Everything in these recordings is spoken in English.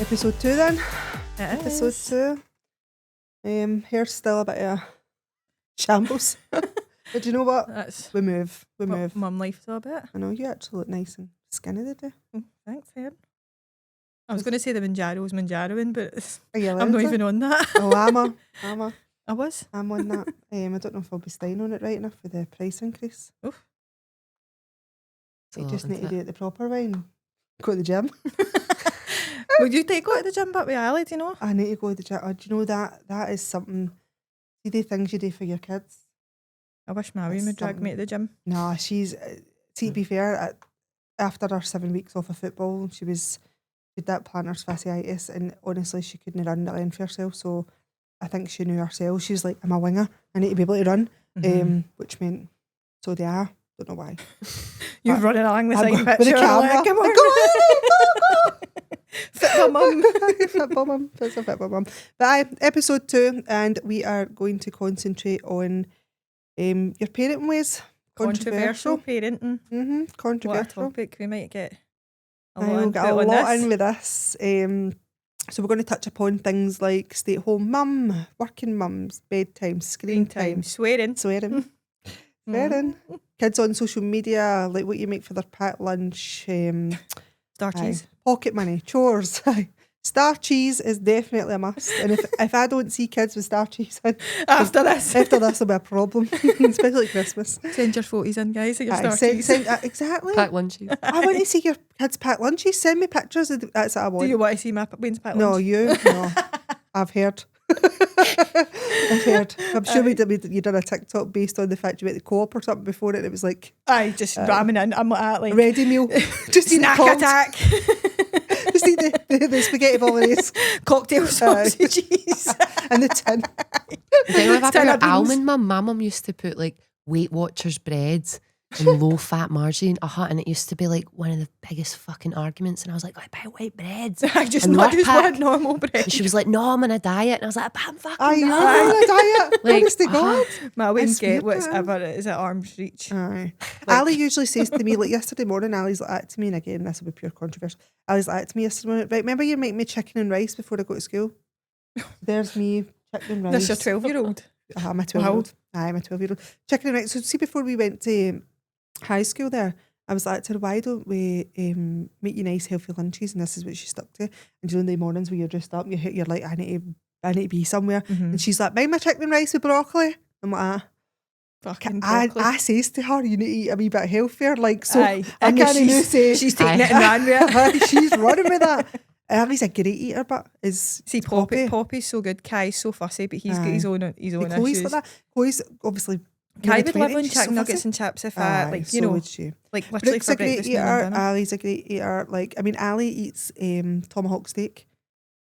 Episode 2 then. Episode 2. Hair's still a bit of a shambles. But you know what? That's We move. mum life a bit. I know you actually look nice and skinny today. Oh, thanks, Ed. I was going to say the Manjaro's Manjaroing, but Are you I'm not allowed even on that. Oh, I'm I was. on that. I don't know if I'll be staying on it right enough for the price increase. Oof. I just need to do it the proper way and go to the gym. Would you go to the gym back with Ali, do you know? I need to go to the gym. Do you know that is something? See the things you do for your kids? I wish Marion would drag me to the gym. No, she's. See, to be fair, after her 7 weeks off of football, she had that plantar fasciitis, and honestly, she couldn't run the length for herself. So I think she knew herself. She was like, "I'm a winger. I need to be able to run," which meant so they are. Don't know why. You're running along the side with picture. the camera. Like, come on. Go. Football mum. Football mum. That's a football mum. But episode 2, and we are going to concentrate on your parenting ways. Controversial parenting. What a Controversial. topic. We might get a We'll lot, get a lot in with this. So we're going to touch upon things like stay-at-home mum, working mums, bedtime, screen time, swearing. swearing, kids on social media, like what you make for their packed lunch, Star cheese. pocket money, chores. Star cheese is definitely a must. And if I don't see kids with star cheese in, After this will be a problem, especially at Christmas. Send your photos in, guys, at your star Send- cheese. exactly. Pack lunches. I want to see your kids pack lunches. Send me pictures. That's what I want. Do you want to see my Wayne's pack No, lunch? you. No. I've heard. I've heard. I'm sure you done a TikTok based on the fact you went to Co-op or something before it. It was like Aye, just ramming in. I'm like ready meal. Just eat the snack cogs. attack. Just eat the spaghetti bolognese Cocktail sausages. and the tin. Then with Tin your of beans. almond mum, my mum used to put like Weight Watchers breads and low fat margarine. And it used to be like one of the biggest fucking arguments. And I was like, I buy white breads. I just And not nut just pack. want normal bread. And she was like, no, I'm on a diet. And I was like, but I'm fucking Aye, you're not. on a diet. Like, Honest to God. My Wayne's weird, get whatever it is at arm's reach. Aye. Ali usually says to me, like yesterday morning, Ali's like that to me, and again, this will be pure controversial. Ali's like that to me yesterday morning, right, remember you make me chicken and rice before I go to school? There's me, chicken and rice. That's your 12-year-old. I'm a 12-year-old. Aye, I'm a 12-year-old. Chicken and rice. So see, before we went to high school there, I was like to her, why don't we make you nice healthy lunches? And this is what she stuck to. And during the mornings where you're dressed up, you're like, I need to be somewhere. And she's like, buy my chicken and rice with broccoli. I'm like, Fucking broccoli. I says to her, you need to eat a wee bit healthier. Like, so Aye. I And can't even say she's taking it and ran with it. she's running with that. Ali's a great eater, but is See, Poppy's so good. Kai's so fussy, but he's got his own Chloe's issues. like that. Chloe's obviously Kai nearly would live 20, on she's so chicken nuggets fussy. and chips if Aye, like, so you know, would she. like literally Brooke's for a great breakfast eater. and dinner. Ali's a great eater. Like, I mean, Ali eats tomahawk steak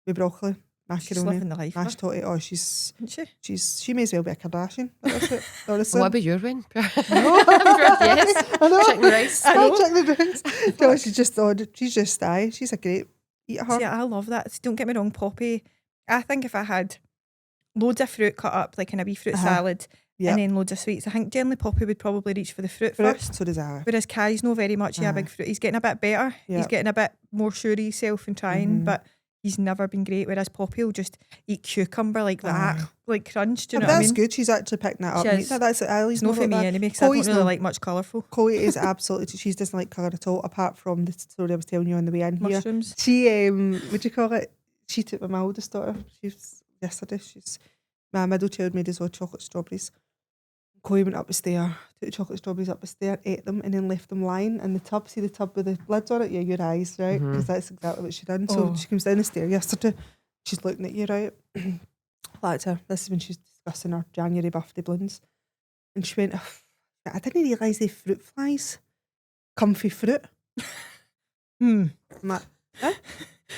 with broccoli, She's macaroni, living the life. mashed potato. Oh, she Isn't may as well be a Kardashian. That's it. Honestly. What about your win? Yes. Yes. I know. Chicken rice. I know. Chicken and rice. No, she's just aye. She's a great eater. she? See, I love that. Don't get me wrong, Poppy. I think if I had loads of fruit cut up, like in a wee fruit salad, Yep. and then loads of sweets, I think generally Poppy would probably reach for the fruit first. So does I. Whereas Kai's not very much a big fruit. He's getting a bit better. He's Yep. getting a bit more sure of himself and trying, but he's never been great. Whereas Poppy will just eat cucumber like that, like crunch. Do you know what I That's mean? good. She's actually picking that up. She and is. eating that. That's Ali's It's not for me anyway, because I don't really like much colourful. Chloe is absolutely. She doesn't like colour at all. Apart from the story I was telling you on the way in here. Mushrooms. She what do you call it? She took my oldest daughter. Yesterday. My middle child made us all chocolate strawberries. Chloe went up the stair, took the chocolate strawberries up the stair, ate them, and then left them lying in the tub. See the tub with the lids on it? Yeah, your eyes, right? Because that's exactly what she done. So she comes down the stair yesterday. She's looking at you, right? That's her. This is when she's discussing her January birthday balloons. And she went, I didn't realise they fruit flies. Comfy fruit. I'm like,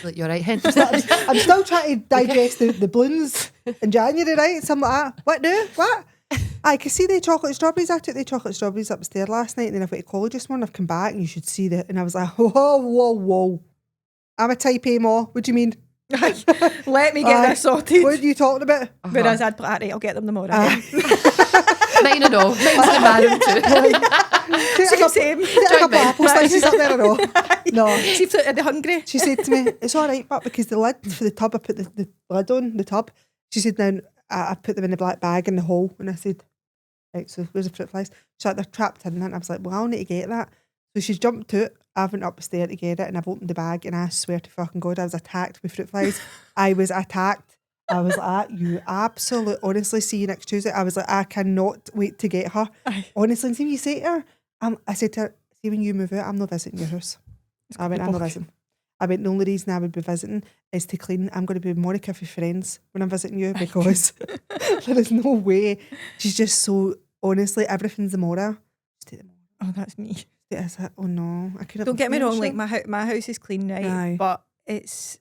Like, you're right, hen. I'm still trying to digest the balloons in January, right? Something like that. What now? What? I can see the chocolate strawberries. I took the chocolate strawberries upstairs last night, and then I went to college this morning. I've come back, and you should see that. And I was like, whoa. I'm a type A ma. What do you mean? Let me get this sorted. What are you talking about? Whereas I'd be like, right, I'll get them tomorrow. Mine and all. Mine's the man too. Same. A couple of apple slices up there or no? No. See if they're hungry. She said to me, it's all right, but because the lid for the tub, I put the lid on the tub. She said, now I put them in the black bag in the hole. And I said, right, so where's the fruit flies? She's like, they're trapped in there. And I was like, well, I'll need to get that. So she's jumped to it. I went up the stair to get it and I've opened the bag and I swear to fucking God, I was attacked with fruit flies. I was attacked. I was like, you absolute, honestly, see you next Tuesday. I was like, I cannot wait to get her. Aye. Honestly, and see what you say to her. I said to her, see when you move out, I'm not visiting your house. I went, I'm not visiting. I went, the only reason I would be visiting is to clean. I'm going to be Monica for friends when I'm visiting you because there is no way. She's just so, honestly, everything's the Mora. Oh, that's me. Is it? Oh no, I couldn't. Don't get me wrong, like my house is clean, right? Aye. But it's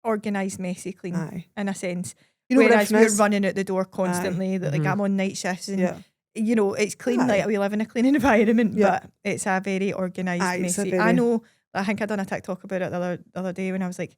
organised, messy, clean Aye. in a sense. You know what Whereas everything we're is? running out the door constantly. That like I'm on night shifts and you know it's clean. Aye. Like we live in a clean environment, Yeah. but it's a very organised, Aye, it's a messy. very- I know. I think I done a TikTok about it the other day when I was like,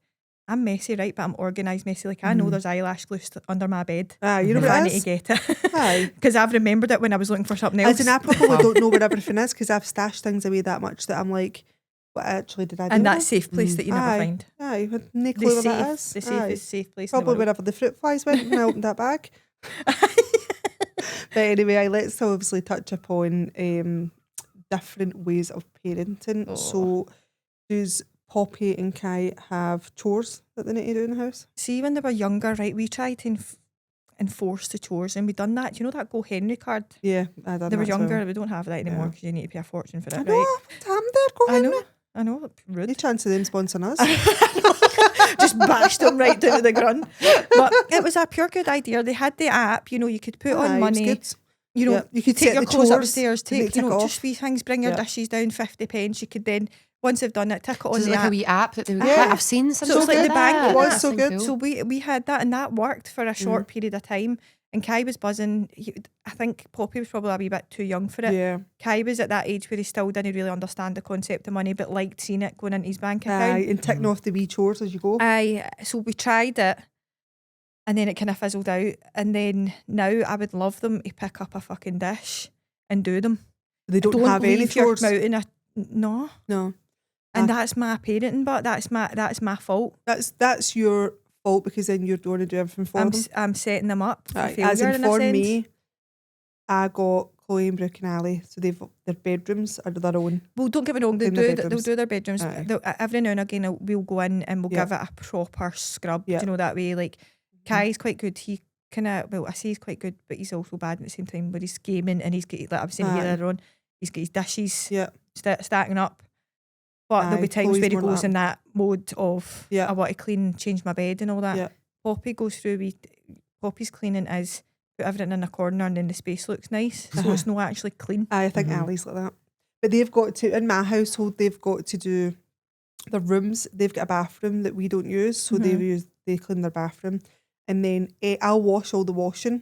I'm messy, right? But I'm organised, messy. Like I know there's eyelash glue under my bed. You know If I what need it to is? get it. Aye. Because I've remembered it when I was looking for something else. As in, I probably don't know where everything is because I've stashed things away that much that I'm like, what actually did I do? and that with safe place that you never Aye. find. it? Aye, with no The clue where that safe, is. the Aye. safest safe place. in the Probably world. wherever the fruit flies went when I opened that bag. But anyway, let's obviously touch upon different ways of parenting. Oh. So, does Poppy and Kai have chores that they need to do in the house? See, when they were younger, right, we tried to enforce the chores and we done that. Do you know that Go Henry card? Yeah, I done They were that as younger. well. We don't have that anymore Yeah. because you need to pay a fortune for it, I know, right? damn there, go I Henry. know. I know. Any Rude. chance of them sponsoring us? Just bashed them right down to the ground. But it was a pure good idea. They had the app, you know, you could put Aye, on it was money. good. You know, Yeah, you could take set your the clothes chores, upstairs, didn't take, you tick know, off. just wee things, bring your Yeah. dishes down 50 pence. You could then, once they've done it, tick it on So it's the like app. a wee app that they Yeah. I've seen some. So it's like the bank. It was That's so good. cool. So we had that and that worked for a short period of time. And Kai was buzzing. I think Poppy was probably a wee bit too young for it. Yeah. Kai was at that age where he still didn't really understand the concept of money, but liked seeing it going into his bank account. Aye, and ticking off the wee chores as you go. So we tried it and then it kind of fizzled out. And then now I would love them to pick up a fucking dish and do them. They don't have any leave your chores. mouth in a no. No. And Ah. that's my parenting, but that's my fault. That's your fault because then you're going to do everything for them. I'm setting them up for Aye, failure as in in a for sense. me, I got Chloe and Brooke and Ali, so their bedrooms are their own. Well, don't get me wrong, In their they'll bedrooms. do their bedrooms. Aye. Every now and again, we'll go in and we'll Yeah. give it a proper scrub. Yeah. Do you know that way? Like, Kai's quite good. He kind of, well, I say he's quite good, but he's also bad at the same time where he's gaming and he's got, like I've seen Aye. here earlier on, he's got his dishes Yeah. stacking up. But there'll Aye, be times Chloe's where he more like goes in that mode of, Yeah. I want to clean, change my bed and all that. Yeah. Poppy goes through, Poppy's cleaning is put everything in a corner and then the space looks nice. So Uh-huh. it's not actually clean. I think Ali's like that. But they've got to, in my household, they've got to do their rooms. They've got a bathroom that we don't use, so they clean their bathroom. And then I'll wash all the washing,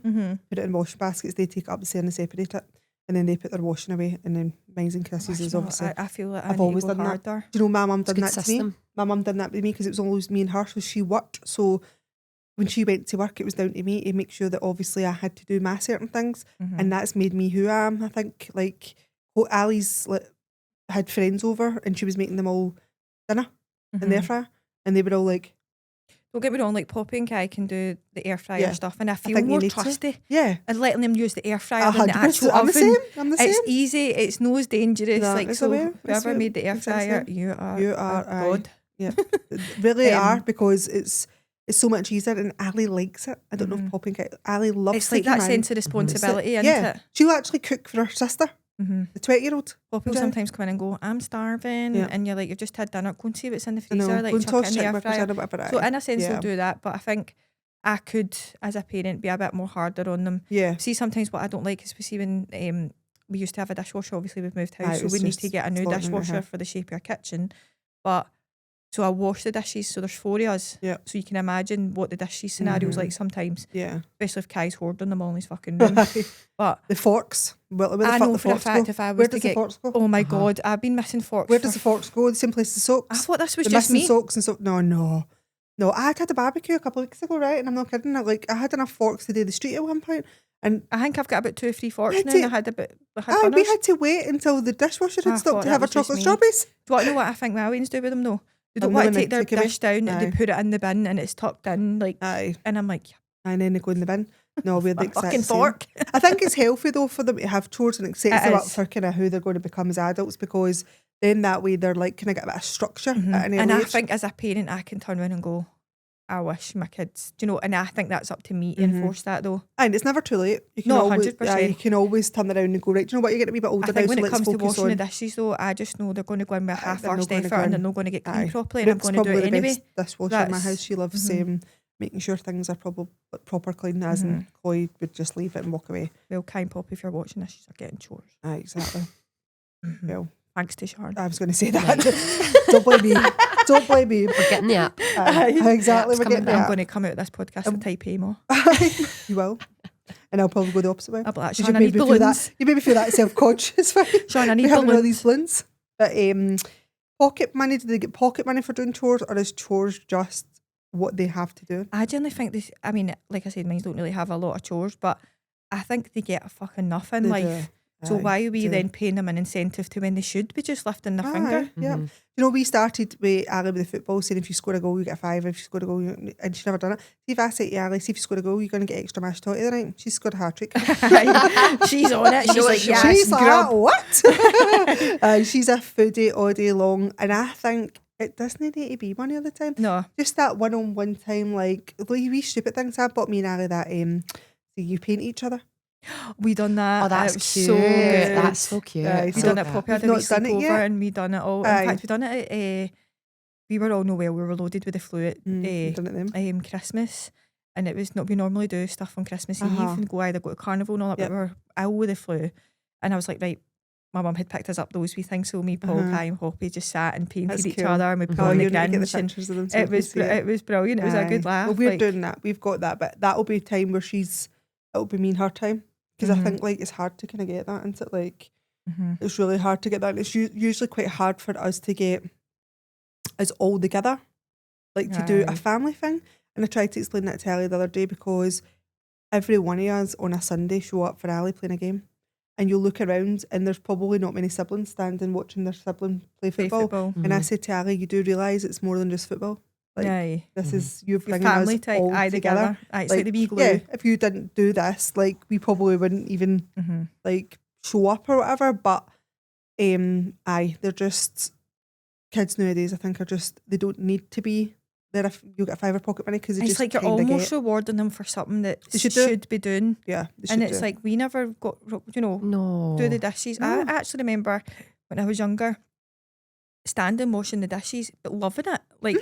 put it in washing baskets. They take it up the stairs and separate it. And then they put their washing away. And then mine and Chrissy's is obviously. I feel like I've I always need to go done that. harder. Do you know my mum It's a done good that to me? system. My mum done that with me because it was always me and her, so she worked. So when she went to work, it was down to me to make sure that obviously I had to do my certain things, and that's made me who I am. I think like Ali's like had friends over, and she was making them all dinner in the air fryer, and they were all like, Don't get me wrong, like Poppy and Kai can do the air fryer Yeah. stuff, and I feel think you more need to. trusty yeah, and letting them use the air fryer than the 100%. actual I'm oven. the same. I'm the It's same. easy. It's no as dangerous. No, like it's so, aware. It's whoever aware. made the air It's the same. fryer, you are Aye. God. Yeah, really Um, are because it's so much easier, and Ali likes it. I don't know if Poppy and Kai. Ali loves It's like taking that mine. sense of responsibility, isn't Yeah, it? she'll actually cook for her sister, the 20-year-old. Poppy will Okay. sometimes come in and go, I'm starving, Yeah. and you're like, you've just had dinner, go and see what's in the I know. freezer, like Go and chuck it toss in the air chicken fryer. or whatever. So in a sense Yeah. they'll do that, but I think I could, as a parent, be a bit more harder on them. Yeah. See, sometimes what I don't like is we see when we used to have a dishwasher, obviously we've moved house, Aye, so it's we need just to get a new floating in the dishwasher house. for the shape of our kitchen. But so I wash the dishes, so there's 4 of us. Yeah. So you can imagine what the dishes scenario's like sometimes, Yeah. especially if Kai's hoarding them all in his fucking room. But The forks. Well, where the I fuck know the for a forks fact go? if I was Where to does get, the forks go? oh my God, I've been missing forks. Where does the forks go? The same place the I soaks. thought this was The just missing me. socks and so. No. No, I had a barbecue a couple of weeks ago, right? And I'm not kidding. I had enough forks to do the street at one point, and I think I've got about 2 or 3 forks Had now, to- and I had we runners. had to wait until the dishwasher I had stopped thought to that have our was just chocolate me. strawberries. Do you want to know what I think Wallians do with them though? They don't I'm want not to take their gonna take it dish down, away. they Aye. put it in the bin and it's tucked in, like, Aye, and I'm like, and then they go in the bin. No, we're the a exact fucking same. fork. I think it's healthy though for them to have chores, and it sets It them up is. for kind of who they're going to become as adults, because then that way they're like kind of get a bit of structure at an And early I age. think as a parent, I can turn around and go, I wish my kids, do you know, and I think that's up to me to enforce that though. And it's never too late. You can No, always, 100%. you can always turn around and go, right, do you know what, you're getting a wee bit older I think now, when so it let's comes to focus washing the on. dishes though, I just know they're going to go in with a They're half-arsed not gonna effort go and in. they're not going to get clean Aye. properly, and I'm Brooke's going to do probably it the anyway. best dishwasher in my That's- house. She loves making sure things are proper clean, as in Chloe would just leave it and walk away. Well, kind Poppy, if you're watching this, she's getting chores. Aye, exactly. Well, Thanks to Sharon. I was going to say that. Don't blame me. Don't blame me. We're getting the app. Exactly. App's We're coming getting back. I'm that. going to come out of this podcast with type A more. You will. And I'll probably go the opposite way. I'll be like, 'Cause Sharon, I need feel balloons. that. You made me feel that self-conscious. Sharon, I need We having all balloons. these balloons. But pocket money, do they get pocket money for doing chores, or is chores just what they have to do? I generally think this, I mean, like I said, mine don't really have a lot of chores, but I think they get a fucking nothing in They life. do. So Aye, why are we do. then paying them an incentive to when they should be just lifting their finger? Aye, yeah. You know, we started with Ali with the football, saying if you score a goal, you get a five. If you score a goal, and she's never done it. See, if I say to Ali, see if you score a goal, you're going to get extra mashed toddy tonight. She's scored a hat trick. She's on it. She's know like, it's yes, She's grub. like, what? She's a foodie all day long, and I think it doesn't need to be money all the time. No. Just that one-on-one time, like wee stupid things. I bought me and Ali that so you paint each other. We done that. Oh, that's it was cute. so good. That's so cute. Aye, We so done it. Poppy had a We've wee not done it sleepover yet. and we done it all. Aye. In fact, we done it at, we were all no well. We were loaded with the flu at We've done it then. Christmas. And it was not, we normally do stuff on Christmas Eve and either go to carnival and all that, Yep. but we were ill with the flu. And I was like, right, my mum had picked us up those wee things, so me, Paul, Kai and Hoppy just sat and painted That's each cool. other and we put Oh, on the you need to get the Grinch and pictures of them. So it was brilliant. It was a good Aye. laugh. Well, we're like, doing that. We've got that, but that'll be a time where it'll be me and her time, because I think like it's hard to kind of get that, isn't it? Like it's really hard to get that. And it's usually quite hard for us to get us all together, like to do a Aye. family thing. And I tried to explain that to Ali the other day, because every one of us on a Sunday show up for Ali playing a game, and you'll look around and there's probably not many siblings standing watching their sibling play football. And I said to Ali, you do realise it's more than just football. Like Aye. this is you're Your bringing family us type, all aye, together. Aye, it's like the wee glue. Yeah, if you didn't do this, like we probably wouldn't even like show up or whatever. But aye, they're just kids nowadays. I think they don't need to be there if you get a £5 pocket money, because It's just like you're kinda almost get, rewarding them for something that They should do. should be doing. yeah. They And should it's do. like we never got, No. do the dishes. No. I actually remember when I was younger, standing washing the dishes, but loving it. Like,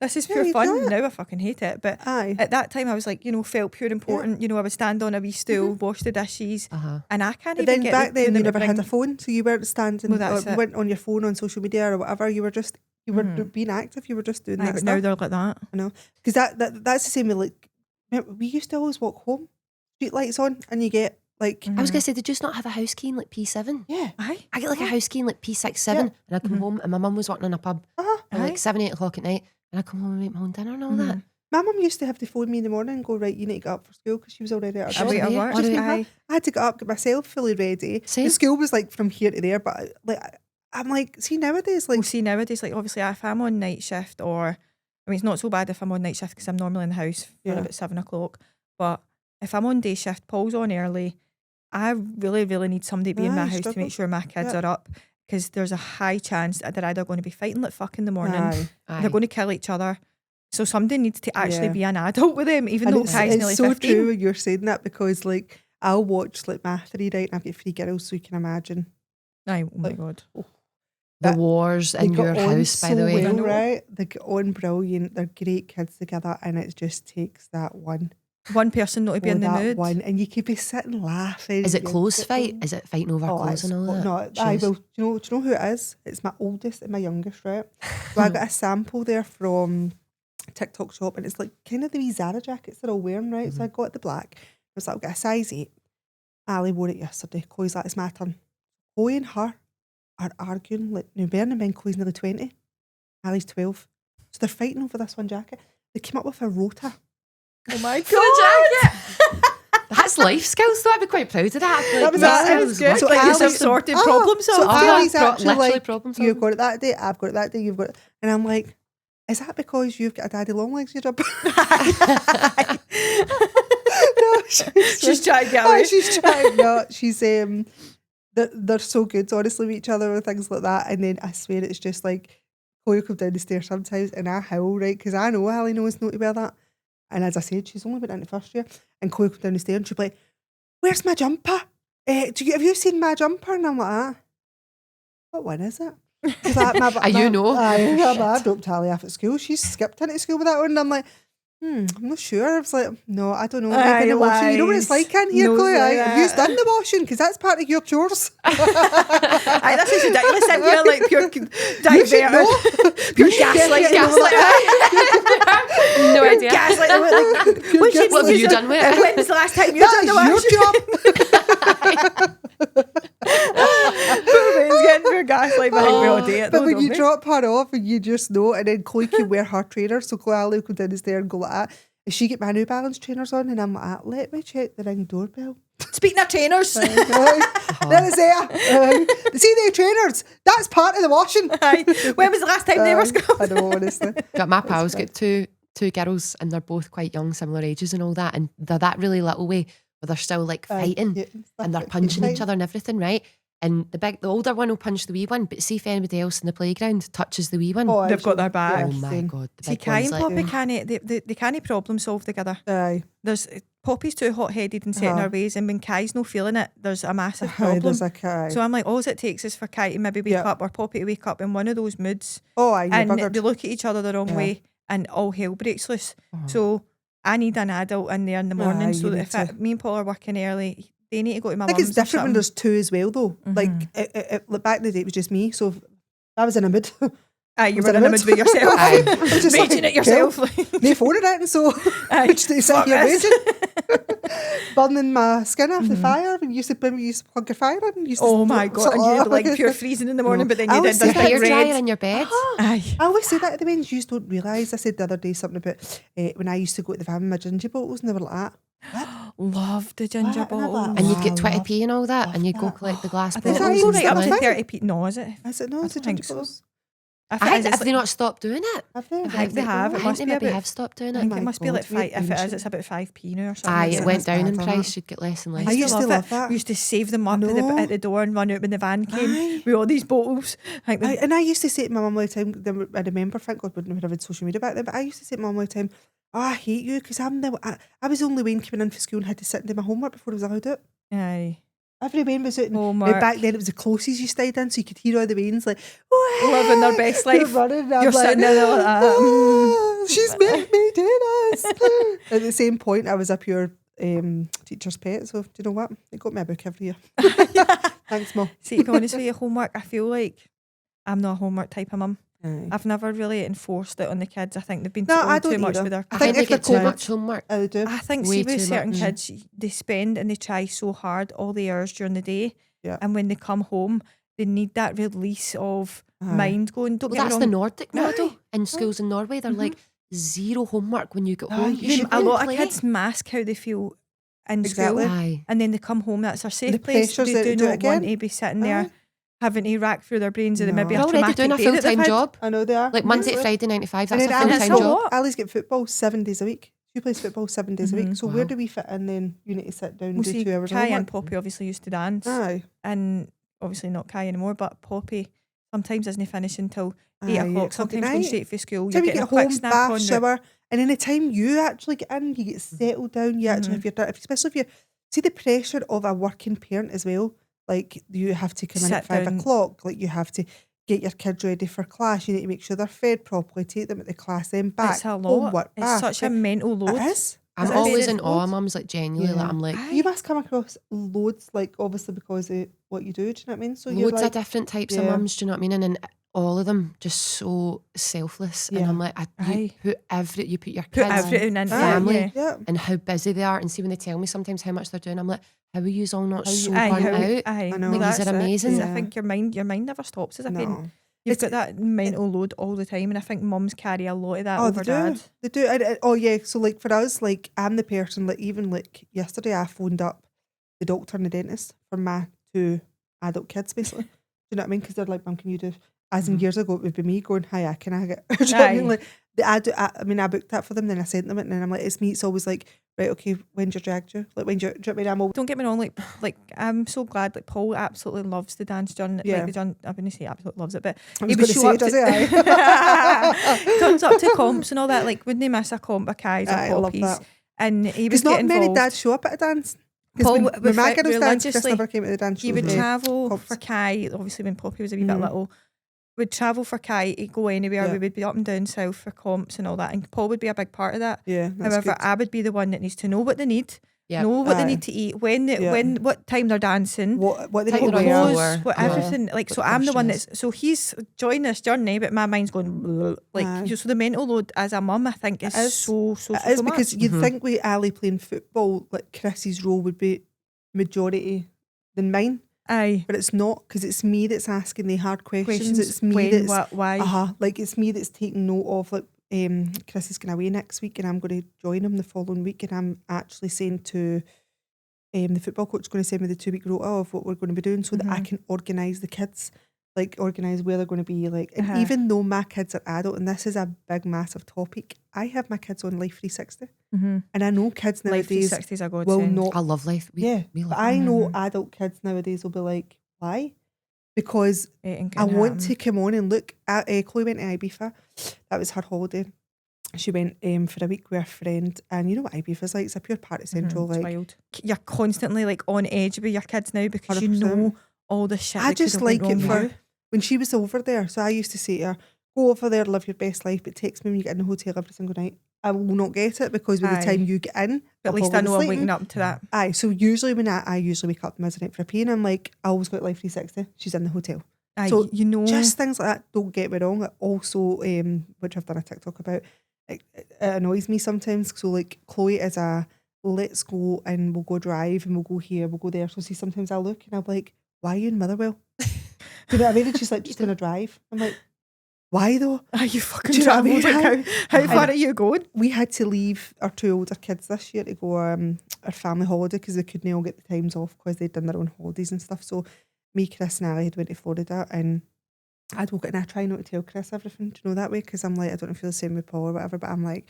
this is Yeah, pure you fun. do it. Now I fucking hate it. But Aye. at that time I was like, felt pure important. I would stand on a wee stool, wash the dishes, and I can't But even then get back then them you to never had bring- a phone, so you weren't standing Well, or that's you it. weren't on your phone on social media or whatever. You were just being active. You were just doing Aye, that but stuff. now they're like that. I know, because that's the same with like we used to always walk home, street lights on, and you get like I was going to say, did you not have a house key in like P7? yeah, Aye. I get like a house key in like P6, 7, and I come home and my mum was working in a pub at like 7, 8 o'clock at night, and I come home and make my own dinner and all that. My mum used to have to phone me in the morning and go, right, you need to get up for school, because she was already at her Away job. to yeah. work. Just me, Aye. I had to get up, get myself fully ready. Same. The school was like from here to there, but like I'm like, see nowadays, like Well, see, nowadays, like obviously if I'm on night shift, or I mean, it's not so bad if I'm on night shift because I'm normally in the house for Yeah. about 7 o'clock. But if I'm on day shift, Paul's on early, I really, really need somebody to be in my Aye, house to struggle. make sure my kids Yep. are up, because there's a high chance that they're either going to be fighting like fuck in the morning, aye. they're going to kill each other. So somebody needs to actually Yeah. be an adult with them, even And though it's, Kai's nearly it's so 15. true when you're saying that, because like I'll watch like my 3, right, and I've got 3 girls, so you can imagine Aye, oh my like, God. The That- wars they in got your on house, by so the way. well, know. right? They get on brilliant. They're great kids together, and it just takes that one. One person not to be in the that mood. one, and you could be sitting laughing. Is it you clothes get fight? them. Is it fighting over clothes and all that? No, I Shoes? will. Do you know who it is? It's my oldest and my youngest, right? So I got a sample there from TikTok shop, and it's like kind of the wee Zara jackets they're all wearing, right? So I got the black. I was like, I'll get a size 8. Ali wore it yesterday. Chloe's like, it's my turn. Chloe and her are arguing. Like, now bearing in mind, Chloe's nearly 20. Ali's 12. So they're fighting over this one jacket. they came up with a rota. Oh my For a jacket. That's life skills, though. I'd be quite proud of that. That was good. So Like Ali's- yourself sorted Oh, problem so solving. Ali's actually literally like, problem you've solving. got it that day, I've got it that day, you've got it. And I'm like, is that because you've got a daddy long legs, you jump? No, She's trying to get Oh, away. she's trying. No, she's they're so good, honestly, with each other and things like that. And then I swear it's just like Chloe will come down the stairs sometimes and I howl, right? Because I know Hallie knows not to wear that. And as I said, she's only been into first year. And Chloe will come down the stairs and she'll be like, "Where's my jumper? Have you seen my jumper?" And I'm like, "What one is it?" She's like, You know? I dropped Hallie off at school. She skipped into school with that one. And I'm like, I'm not sure. I was like, no, I don't know. Maybe in the washing. You know what it's like in here, Knows Chloe? like Have you that. done the washing? Because that's part of your chores. Aye, this is ridiculous. And you're like pure You should know. diverted, pure gaslight. No idea. Gaslight. Like, Pure what What have you done with it? When was the last time you done the That is your job. Everybody's getting pure gaslight behind me all day. But when you drop her off and you just know, and then Chloe can wear her trainers, so Chloe will come down the stairs and go like that. And she get my New Balance trainers on, and I'm like, let me check the ring doorbell. Speaking of trainers, There is there. See the trainers? That's part of the washing. aye, when was the last time they were school? I know, honestly. Got my pals got two girls and they're both quite young, similar ages and all that, and they're that really little way where they're still like fighting and they're punching each other and everything, right? And the older one will punch the wee one, but see if anybody else in the playground touches the wee one. Oh, They've got their back. Oh my god, the See, big Kai one's and like, Poppy they can't problem solve together. Aye. There's Poppy's too hot-headed and set in her ways, and when Kai's not feeling it, there's a massive problem. There's a Kai. So I'm like, all it takes is for Kai to maybe wake Yep. up or Poppy to wake up in one of those moods, You're and buggered. they look at each other the wrong Yeah. way, and all hell breaks loose. oh. So I need an adult in there in the morning, Aye, so you that need if me and Paul are working early, they need to go to my I think mum's. it's different when there's two as well, though. Like, like back in the day, it was just me. So if I was in a mood. Aye, you was were in in a a mood. mood with yourself. Aye. I was just Raging like, at yourself. They phoned it in, so Aye. which they sit Fuck here this. raging. Burning my skin off the fire. When you used to plug your fire in. Oh my god! And you'd like pure freezing in the morning, but then I you always did say the The that hair big dryer red. in your bed. Aye. I always say that at the weddings. You just don't realise. I said the other day something about when I used to go to the van with my ginger bottles and they were like that. Love the ginger What? And I'm bottle. like, And you'd get Wow, 20p and all that, love and you'd go that. collect the glass I think Is bottles. that it's even right up still to a thing? 30p. No, is it? I said, no, it's a don't think ginger so. bottles. I I think think, it's have they not stopped doing it? Have they? I think they have. I It think must they be maybe about. have stopped doing I it. think my it must be like God, we're 5. If it is, ancient. it's about 5p now or something. Aye, like it that. went down in bad, price. You'd get less and less. I used to love it. that. We used to save them up know. at the door and run out when the van came Aye. with all these bottles. I think And I used to say to my mum all the time, I remember, thank God we never had social media back then, but I used to say to my mum all the time, I hate you because I was the only one coming in for school and had to sit and do my homework before I was allowed out. aye. Every Wayne was out and Homework. back then it was the closest you stayed in, so you could hear all the Waynes like Living their best they're life. running, and I'm You're like, sitting there like that. "Ah, she's made me do this. At the same point I was a pure teacher's pet, so do you know what? They got me a book every year. Thanks, Mum. See, to be honest with you, homework, I feel like I'm not a homework type of mum. Aye. I've never really enforced it on the kids. I think they've been No, I too don't much either. with their I think think they if they're get too COVID- much homework. I do. I think Way see with too certain much. kids, they spend and they try so hard all the hours during the day, Yeah. and when they come home, they need that release of Aye. mind going. Don't Well, get me that's wrong. the Nordic Aye. model in schools in Norway. They're like zero homework when you get home. You should a go and lot of play. kids mask how they feel in Exactly. school, Aye. and then they come home. That's their safe The place. pressures They that do they do it not want again. to be sitting Aye. there having to rack through their brains of No. maybe a They're already traumatic doing a day they've full-time had. job. I know they are. Like Monday to Honestly. Friday, 9 to 5. And That's a then Ali's full-time a job. lot. Ali's get football 7 days a week. She plays football 7 days a week. So where Wow. do we fit in then? You need to sit down and Well, do see, 2 hours of Kai and homework. Poppy obviously used to dance, Aye. and obviously not Kai anymore, but Poppy sometimes doesn't finish until 8 Aye, 8 o'clock. o'clock Sometimes at going night. straight for school. Time You're you getting get a quick home, snack bath, on. shower, and then the time you actually get in, you get settled down. You actually have your dinner. Especially if you see the pressure of a working parent as well. Like you have to come in at Sit 5 down. o'clock. Like you have to get your kids ready for class. You need to make sure they're fed properly. Take them at the class, then back. It's a lot. Homework, It's bath. such a mental load. It is. I'm Is it always very in awe, loads? mums. Like genuinely, Yeah. like, I'm like Aye. You must come across loads, like obviously because of what you do. Do you know what I mean? So you're loads like, of different types of yeah. mums. Do you know what I mean? And all of them just so selfless. And Yeah. I'm like, you Aye. you put your Put kids everything in Aye. it, family. yeah. yeah. and how busy they are. And see when they tell me sometimes how much they're doing, I'm like, how are you all not so Aye, burnt how- out? aye. I know. Well, Like, these that's are it. amazing. I Yeah. think your mind never stops as a parent. No. You've got that mental load all the time, and I think mums carry a lot of that over dad. They do. Oh yeah. So like for us, like I'm the person. Like even like yesterday, I phoned up the doctor and the dentist for my 2 adult kids, basically. Do you know what I mean? Because they're like, "Mum, can you do?" As in years ago, it would be me going, "Hiya, can I get?" Do you know what I mean? Like I booked that for them, then I sent them it, and then I'm like, "It's me." It's always like, right, okay, when's your drag due? Like when do you know what I mean? I'm always, Don't get me wrong, like I'm so glad. Like Paul absolutely loves the dance journey. Yeah. Like the John, I wouldn't say absolutely loves it, but I was going to say, does he? turns up to comps and all that. Like wouldn't he miss a comp of Kai's or I love Poppies? that. And he would Because not get many involved. dads show up at a dance. Paul Because would when my fit girls dance, Chris religiously. never came to the dance shows. He would travel comps. for Kai. Obviously, when Poppy was a wee bit little, would travel for Kai. He'd go anywhere. Yeah. We would be up and down south for comps and all that. And Paul would be a big part of that. Yeah, that's However, good. I would be the one that needs to know what they need. Yep. Know what they Aye. need to eat, when Yeah. what time they're dancing, What they Take need it to on wear. your clothes, what Yeah. everything. Like so, What I'm the one question that's so he's joined this journey, but my mind's going like Aye. so. The mental load as a mum, I think, is It is. so It is much. because you'd think with Ali playing football, like Chrissy's role would be majority than mine, Aye, but it's not because it's me that's asking the hard questions. It's me when, that's what, why. like it's me that's taking note of like Chris is going away next week and I'm going to join him the following week and I'm actually saying to the football coach is going to send me the 2-week rota of what we're going to be doing so that I can organise the kids, like organise where they're going to be, like, and even though my kids are adult and this is a big massive topic, I have my kids on Life 360 and I know kids Life nowadays 360 is a will godsend. not I love life. We but love I know adult kids nowadays will be like, why? Because I want to come on and look at Chloe went to Ibiza. That was her holiday. She went for a week with a friend, and you know what Ibiza's like? It's a pure party central. It's Like wild. You're constantly like on edge with your kids now because 100%. you know all the shit. I that could just have like went it wrong for with when she was over there. So I used to say to her, "Go over there, live your best life," but text me when you get in the hotel every single night. I will not get it because by the Aye. time you get in, But at least I know I'm waking up to that. Aye, so usually when I usually wake up midnight for a pee, and I'm like, I always got Life 360. She's in the hotel. Aye, So you know, just things like that. Don't get me wrong. It also, which I've done a TikTok about, it annoys me sometimes. So like Chloe is a let's go and we'll go drive and we'll go here, we'll go there. So see, sometimes I look and I'm like, why are you in Motherwell? Do you know what I mean? And she's like, just gonna drive. I'm like, why though? are you fucking Do you know what I mean? travelled? How far are you going? We had to leave our 2 older kids this year to go our family holiday because they couldn't all get the times off because they'd done their own holidays and stuff. So me, Chris and Ali had went to Florida and I'd woke up and I try not to tell Chris everything, do you know, that way, because I'm like, I don't feel the same with Paul or whatever, but I'm like,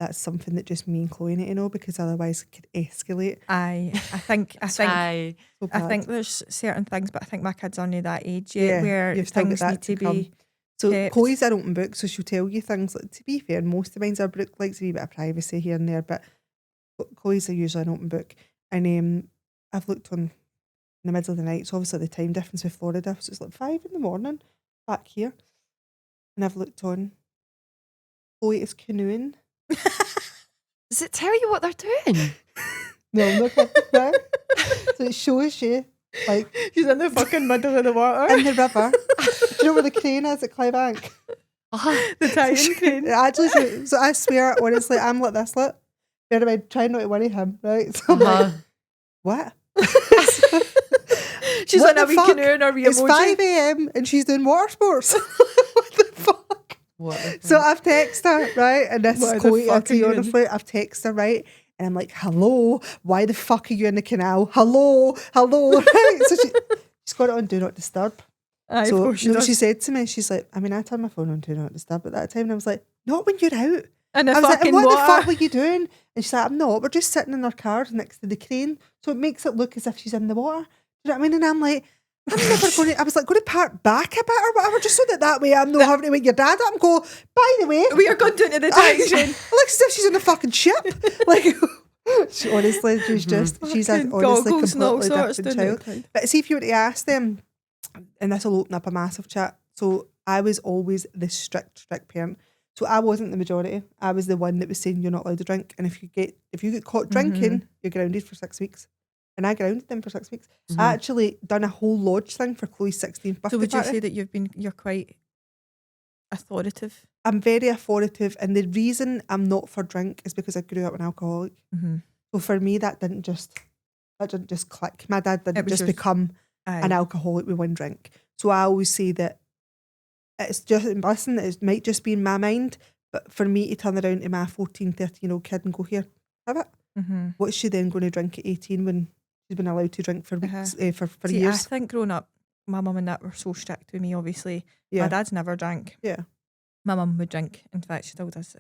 that's something that just me and Chloe need to know because otherwise it could escalate. Aye, I think So I bad. think there's certain things, but I think my kids aren't near that age yet where you've still got things that need to come. be. So kept. Chloe's an open book, so she'll tell you things. Like, to be fair, most of mine's are book, likes a wee bit of privacy here and there, but Chloe's are usually an open book. And I've looked on in the middle of the night, so obviously the time difference with Florida, so it's like 5 a.m. back here. And I've looked on, Chloe is canoeing. Does it tell you what they're doing? No, I'm not kidding. No. So it shows you, like, She's in the fucking middle of the water. in the river. Do you know where the crane is at Clybank? The tie-in crane. Actually, so I swear, honestly, I'm like this, look. Bear in mind, trying not to worry him, right? So I'm like, what? She's What in a the wee fuck? canoe and her wee It's emoji. 5 a.m. and she's doing water sports. What the fuck? So I've texted her, right? And this Why is the Chloe, I'll fuck tell are you you in? honestly, I've texted her, right? And I'm like, hello, why the fuck are you in the canal? Hello, right? So she's got it on Do Not Disturb. Aye, So of course she you know what does. she said to me? She's like, I mean, I turned my phone on Do Not Disturb at that time, and I was like, not when you're out. And the I was like, fucking and what the fuck water. were you doing? And she's like, I'm not. We're just sitting in our car next to the crane, so it makes it look as if she's in the water. Do you know what I mean? And I'm like, I'm never going to. I was like, going to park back a bit or whatever, just so that way I'm not having to wake your dad up and go. By the way, We are going down to the tie-in. looks as if she's on a fucking ship. Like, she, honestly, she's just she's a, Fucking honestly goggles and all completely sorts different down child. there. But see if you were to ask them, and this will open up a massive chat. So I was always the strict parent. So I wasn't the majority. I was the one that was saying you're not allowed to drink, and if you get caught drinking, you're grounded for 6 weeks. And I grounded them for 6 weeks. I actually done a whole lodge thing for Chloe's 16th birthday So would you party. say that you're quite authoritative? I'm very authoritative, and the reason I'm not for drink is because I grew up an alcoholic. Mm-hmm. So for me, that didn't just click. My dad didn't It was just yours. become an alcoholic with one drink. So I always say that it's just, listen, it might just be in my mind, but for me to turn around to my 14, 13-year-old kid and go, here, have it. What's she then going to drink at 18 when she's been allowed to drink for weeks, for See, years? I think growing up, my mum and that were so strict with me, obviously. Yeah. My dad's never drank. Yeah. My mum would drink. In fact, she still does.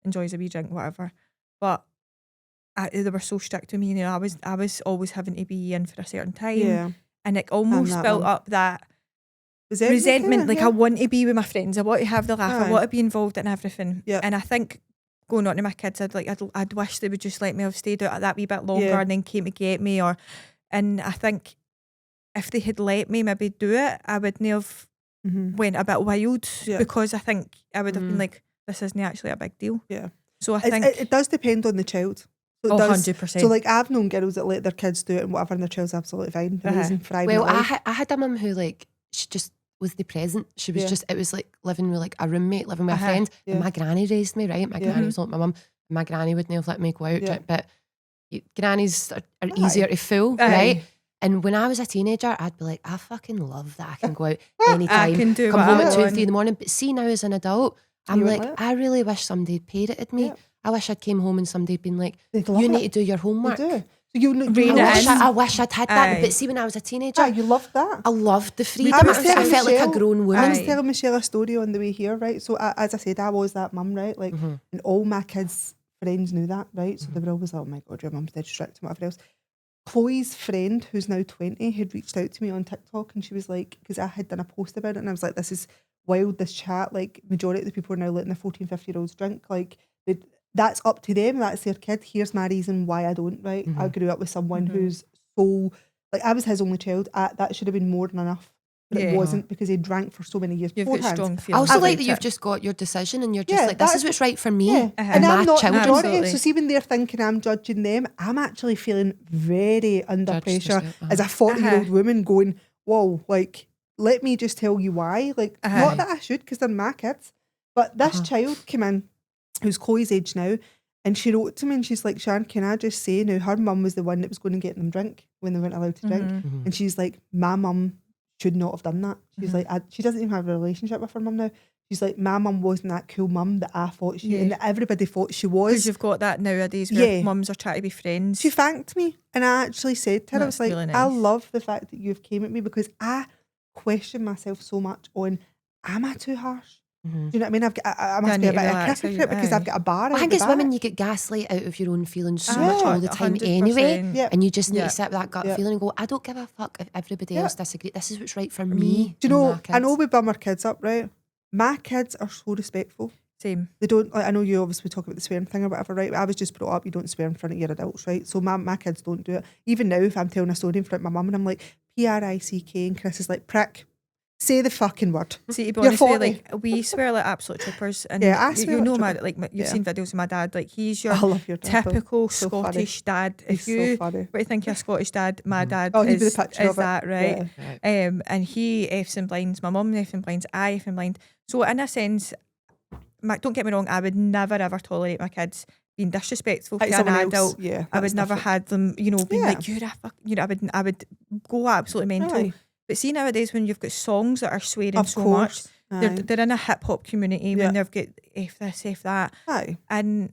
Enjoys a wee drink, whatever. But they were so strict with me. You know, I was always having to be in for a certain time. Yeah. And it almost built up that resentment. Like, I want to be with my friends. I want to have the laugh. I want to be involved in everything. Yeah. And I think going on to my kids, I'd wish they would just let me have stayed out that wee bit longer and then came to get me. And I think if they had let me maybe do it, I wouldn't have went a bit wild because I think I would have been like, this isn't actually a big deal. Yeah. So I think it does depend on the child. So it does. 100%. So like, I've known girls that let their kids do it and whatever, and their child's absolutely fine. Amazing for Well, I had a mum who, like, she just was the present. She was just, it was like living with like a roommate, living with a friend. And my granny raised me, right? My granny was like my mum. My granny wouldn't have let me go out, right? But grannies are easier to fool, right? And when I was a teenager, I'd be like, I fucking love that. I can go out anytime. I can do come home at 2 want. and 3 in the morning. But see, now as an adult, I'm like, I really wish somebody had parroted me. I wish I'd came home and somebody had been like, you need to do your homework. They do. So I wish I'd had that. But see, when I was a teenager, you loved that. I loved the freedom. I felt like a grown woman. I was telling Michelle a story on the way here, right? So as I said, I was that mum, right? Like, and all my kids' friends knew that, right? So they were always like, oh my God, your mum's dead strict and whatever else. Chloe's friend, who's now 20, had reached out to me on TikTok, and she was like, because I had done a post about it, and I was like, this is wild, this chat. Like, majority of the people are now letting their 14, 15-year-olds drink. Like, that's up to them. That's their kid. Here's my reason why I don't, right? I grew up with someone who's so, like, I was his only child. That should have been more than enough. But it wasn't, because he drank for so many years beforehand. Strong I also like that you've just got your decision and you're just like, this is what's right for me and my I'm not children. majority. So see, when they're thinking I'm judging them, I'm actually feeling very under pressure as a 40-year-old woman going, whoa, like, let me just tell you why. Like, not that I should, because they're my kids. But this child came in, who's Chloe's age now, and she wrote to me and she's like, Sharon, can I just say now, her mum was the one that was going to get them drink when they weren't allowed to drink. And she's like, my mum should not have done that. She's like, she doesn't even have a relationship with her mum now. She's like, my mum wasn't that cool mum that I thought she, and that everybody thought she was. Because you've got that nowadays where mums are trying to be friends. She thanked me, and I actually said to her, I was like, really nice. I love the fact that you've came at me, because I question myself so much on, am I too harsh? Do you know what I mean? I must be a bit of a hypocrite because I've got a bar. I think as women, you get gaslight out of your own feelings so much all the time 100%. Anyway. And you just need to sit with that gut feeling and go, I don't give a fuck if everybody else disagrees. This is what's right for me. Do you know, I know we bum our kids up, right? My kids are so respectful. Same. They don't, like, I know you obviously talk about the swearing thing or whatever, right? But I was just brought up, you don't swear in front of your adults, right? So my kids don't do it. Even now, if I'm telling a story in front of my mum and I'm like, Prick, and Chris is like, prick. Say the fucking word. See, to be honest with you, like, we swear like absolute troopers, and I swear you know, you've seen videos of my dad. Like, he's your typical so Scottish dad. If he's you so what you think you're a Scottish dad, my dad is is that, right? And he F's and blinds, my mum F's and blinds, I F and blind. So in a sense, don't get me wrong, I would never ever tolerate my kids being disrespectful to an adult. I would never had them, you know, being like, you're a fuck, you know, I would go absolutely mental. But see, nowadays when you've got songs that are swearing so much, they're in a hip hop community when they've got F this, F that. And,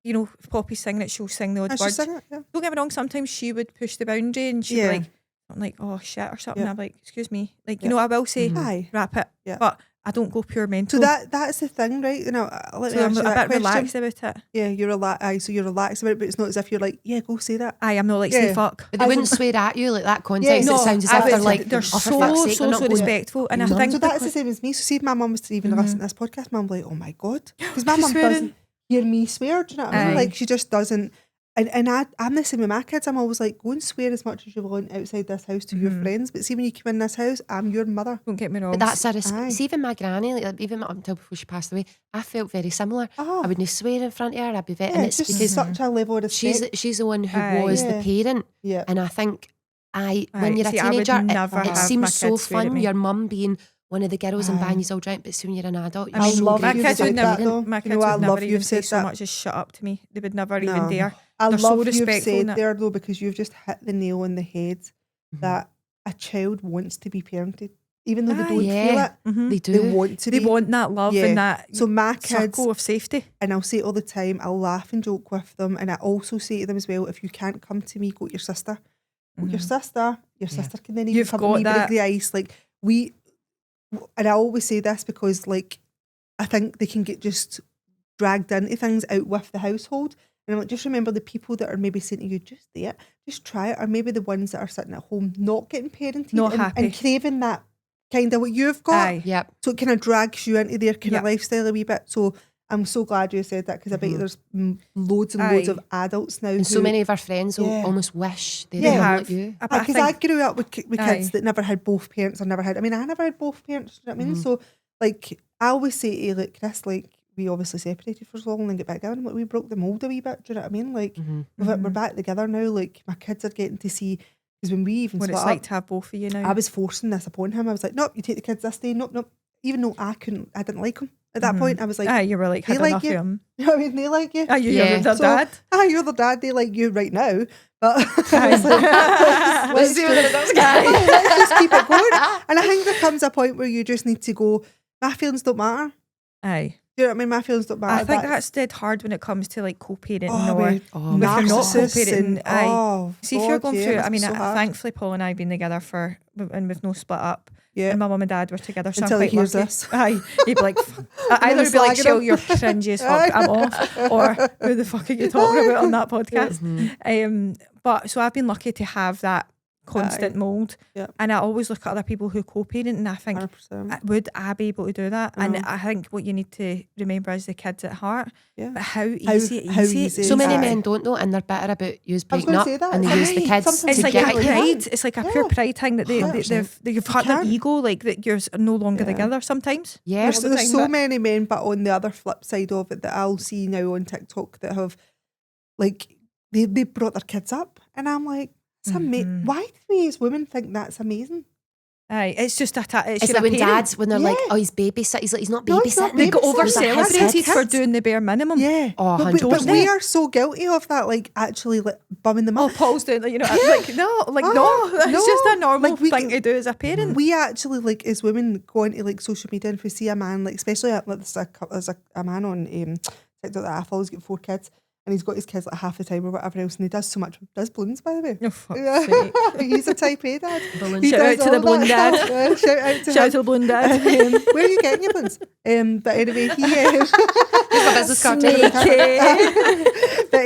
you know, if Poppy's singing it, she'll sing the odd word. Don't get me wrong, sometimes she would push the boundary and she'd be like, I'm like, oh shit or something. I'm like, excuse me. Like, you know, I will say, wrap it. But I don't go pure mental. So that's the thing, right? You know, I'm a bit relaxed about it. Yeah, you're relaxed. So you're relaxed about it, but it's not as if you're like, yeah, go say that. I'm not like, say fuck. But they wouldn't swear at you like that context. It sounds as if they're like, they're so respectful. And I think so that's the same as me. So see if my mum was to even listen to this podcast, mum would be like, oh my God. Because my mum doesn't hear me swear, do you know what I mean? Like, she just doesn't. And I'm the same with my kids. I'm always like, go and swear as much as you want outside this house to your friends. But see, when you come in this house, I'm your mother. Don't get me wrong. But that's a risk. See, even my granny, like even up until before she passed away, I felt very similar. I wouldn't swear in front of her. I'd be very, and it's just because such a level of respect. She's the one who was the parent. And I think when you're a teenager, it seems so fun. Your mum being one of the girls and banging all drunk, but soon you're an adult. I love my kids would never. My kids would never even say so much as shut up to me. They would never even dare. I They're love so you've respectful said there though, because you've just hit the nail on the head that a child wants to be parented. even though they don't yeah. feel it, They do. they want to They be. want that love Yeah. and that So my kids, circle of safety. and I'll say it all the time, I'll laugh and joke with them, and I also say to them as well, if you can't come to me, go to your sister. Go to your sister. Your sister can then even You've come got to me, that. break the ice. Like, and I always say this because, like, I think they can get just dragged into things out with the household. And I'm like, just remember the people that are maybe saying to you, just do it, just try it, or maybe the ones that are sitting at home not getting parented Not and, happy. and craving that kind of what you've got. Aye. Yep. So it kind of drags you into their kind Yep. of lifestyle a wee bit. So I'm so glad you said that, because I bet you there's loads and loads Aye. of adults now. And so many of our friends will Yeah. almost wish they'd Yeah. have like you. But I Because I think grew up with Aye. kids that never had both parents, or never had. I mean, I never had both parents. Do you know what I mean? So, like, I always say to like Chris, like, we obviously separated for so long and then get back together. Like, we broke the mold a wee bit. Do you know what I mean? Like, we're back together now. Like, my kids are getting to see, because when we even what split it's up, like to have both of you now. I was forcing this upon him. I was like, nope, you take the kids this day. Nope. Even though I didn't like him at that point. I was like, Aye, you were like, they had like enough of you. him. you know what I mean? They like you. Aye, you're Yeah. their So, dad. You're the dad. They like you right now. But Aye. I was like, let's see what it does, let's just keep it going. And I think there comes a point where you just need to go, my feelings don't matter. Aye. Do you know what I mean? My feelings don't matter. I think that's dead hard when it comes to like co-parenting or with if you're not narcissists co-parenting. and, Aye. See, if you're God, going yeah, through, it's I mean, so hard. thankfully Paul and I have been together and we've no split up. Yeah. And my mum and dad were together, so Until I'm he quite hears lucky. this. Aye, he'd be like, either he'd be like, slagging "Chill, him." you're cringy as fuck, I'm off," or "Who the fuck are you talking about on that podcast?" But so I've been lucky to have that constant mould, Yeah. and I always look at other people who co-parent, and I think, 100%. would I be able to do that? And No. I think what you need to remember is the kids at heart. Yeah. But how easy it how is. easy So many Aye. men don't know, and they're better about you I was breaking gonna up, say that. and they use the Aye. kids Sometimes It's to like get a like pride. It's like a pure Yeah. pride thing that you've hurt their can't. ego, like that you're no longer Yeah. together sometimes. Yeah. Most of the There's time, so but- many men, but on the other flip side of it, that I'll see now on TikTok that have, like, they brought their kids up, and I'm like, it's why do we as women think that's amazing? Aye, it's just it's It's you're like a when parent. dads, when they're like, Yeah. oh, he's babysitting. He's not No, he's not babysitting. They got babysitting. over Those are his celebrated for kids. doing the bare minimum. Yeah. Oh, but 100%. we are so guilty of that, like, actually, like, bumming them Oh, up. Paul's doing, like, Yeah. like no, like no, it's no. just a normal Like, we thing to do as a parent. We actually, like, as women, go into, like, social media, and if we see a man, like, especially like, there's a man on TikTok that I follow, he's got 4 kids, and he's got his kids like half the time or whatever else, and he does so much, does balloons, by the way. Oh, fuck's Yeah. sake. He's a type A dad. Balloon. He Shout out does to the all balloon that dad. stuff. Yeah, shout out to Shout out him. to the balloon dad. Where are you getting your balloons? But anyway, he Here's my business card. Sneaky. but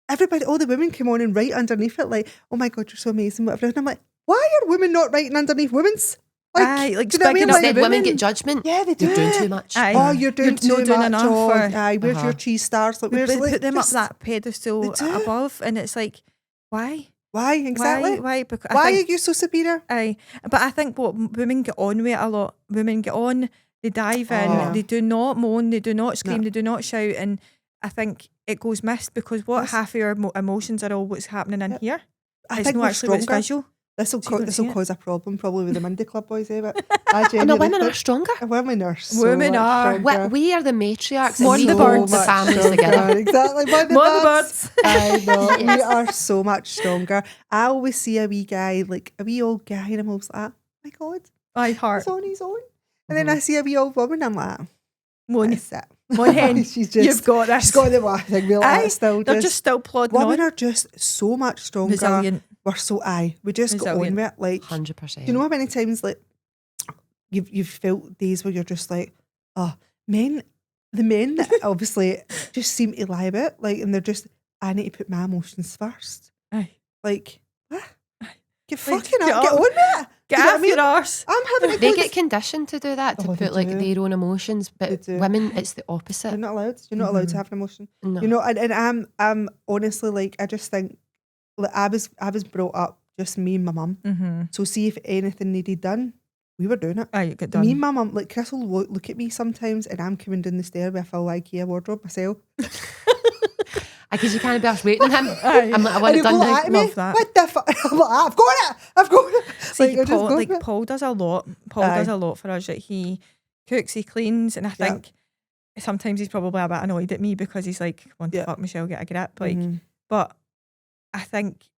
everybody, all the women come on and write underneath it like, "Oh my God, you're so amazing," whatever. And I'm like, why are women not writing underneath woin's? Aye, like do you know what I mean? speaking up Like, Instead, women women. get judgment. yeah, they do. You're doing it. too much. Aye. Oh, you're doing You're too not doing much. enough, Oh, or- aye, where's your cheese stars? Like, We where's put them up just- that pedestal They do. above, and it's like, why? Why exactly? Why? Because Why I think, are you so superior? aye, but I think what women get on with a lot. Women get on, they dive in, Oh. they do not moan, they do not scream, No. they do not shout, and I think it goes missed because what Yes. half of your emotions are all what's happening in Yep. here. I It's think not we're actually what's stronger. visual. This will So you don't see it. cause a problem probably with the Monday Club boys, but And I the genuinely women are think- stronger. Women are so Women much are. stronger. We are the matriarchs, and More we the hold birds. the much families stronger. together. Exactly. More the More the birds. birds. I know. We Yes. are so much stronger. I always see a wee guy, like a wee old guy, and I'm always like, oh my God, I heart. he's on his own. And then I see a wee old woman, I'm like, Moan. that's it. Moan hen. She's just, You've got this. she's got the one thing. We're Aye, like, still They're just still plodding women on. are just so much stronger. Resilient. We're so we just got on Resilient. with it. Like, 100%. do you know how many times like you've felt days where you're just like, oh, the men that obviously just seem to lie about, like, and they're just, I need to put my emotions first. Aye. Like, what? Get Like, fucking get up, get up. on with it. Get Do you know what off I mean? your arse. I'm having a They good. get conditioned to do that, to Oh, they put like do. their own emotions, They but do. women, it's the You're opposite. not allowed. You're not allowed to have an emotion. No. You know, and I'm honestly like, I just think, like, I was brought up just me and my mum. Mm-hmm. So see if anything needed done, we were doing it. Aye, you get done. Me and my mum, like, Chris will look at me sometimes, and I'm coming down the stair with a full IKEA wardrobe myself. Because you can't be asked waiting on him. Aye. I'm like, I want And it he'll done go now. at me, Love that. what the fuck? I'm like, I've got it. See, I just Paul, go like for it. Paul does a lot. Paul Aye. does a lot for us. Like, he cooks, he cleans, and I Yeah. think sometimes he's probably a bit annoyed at me because he's like, "Want to Yeah. fuck Michelle, get a grip." Like, Mhm. but I think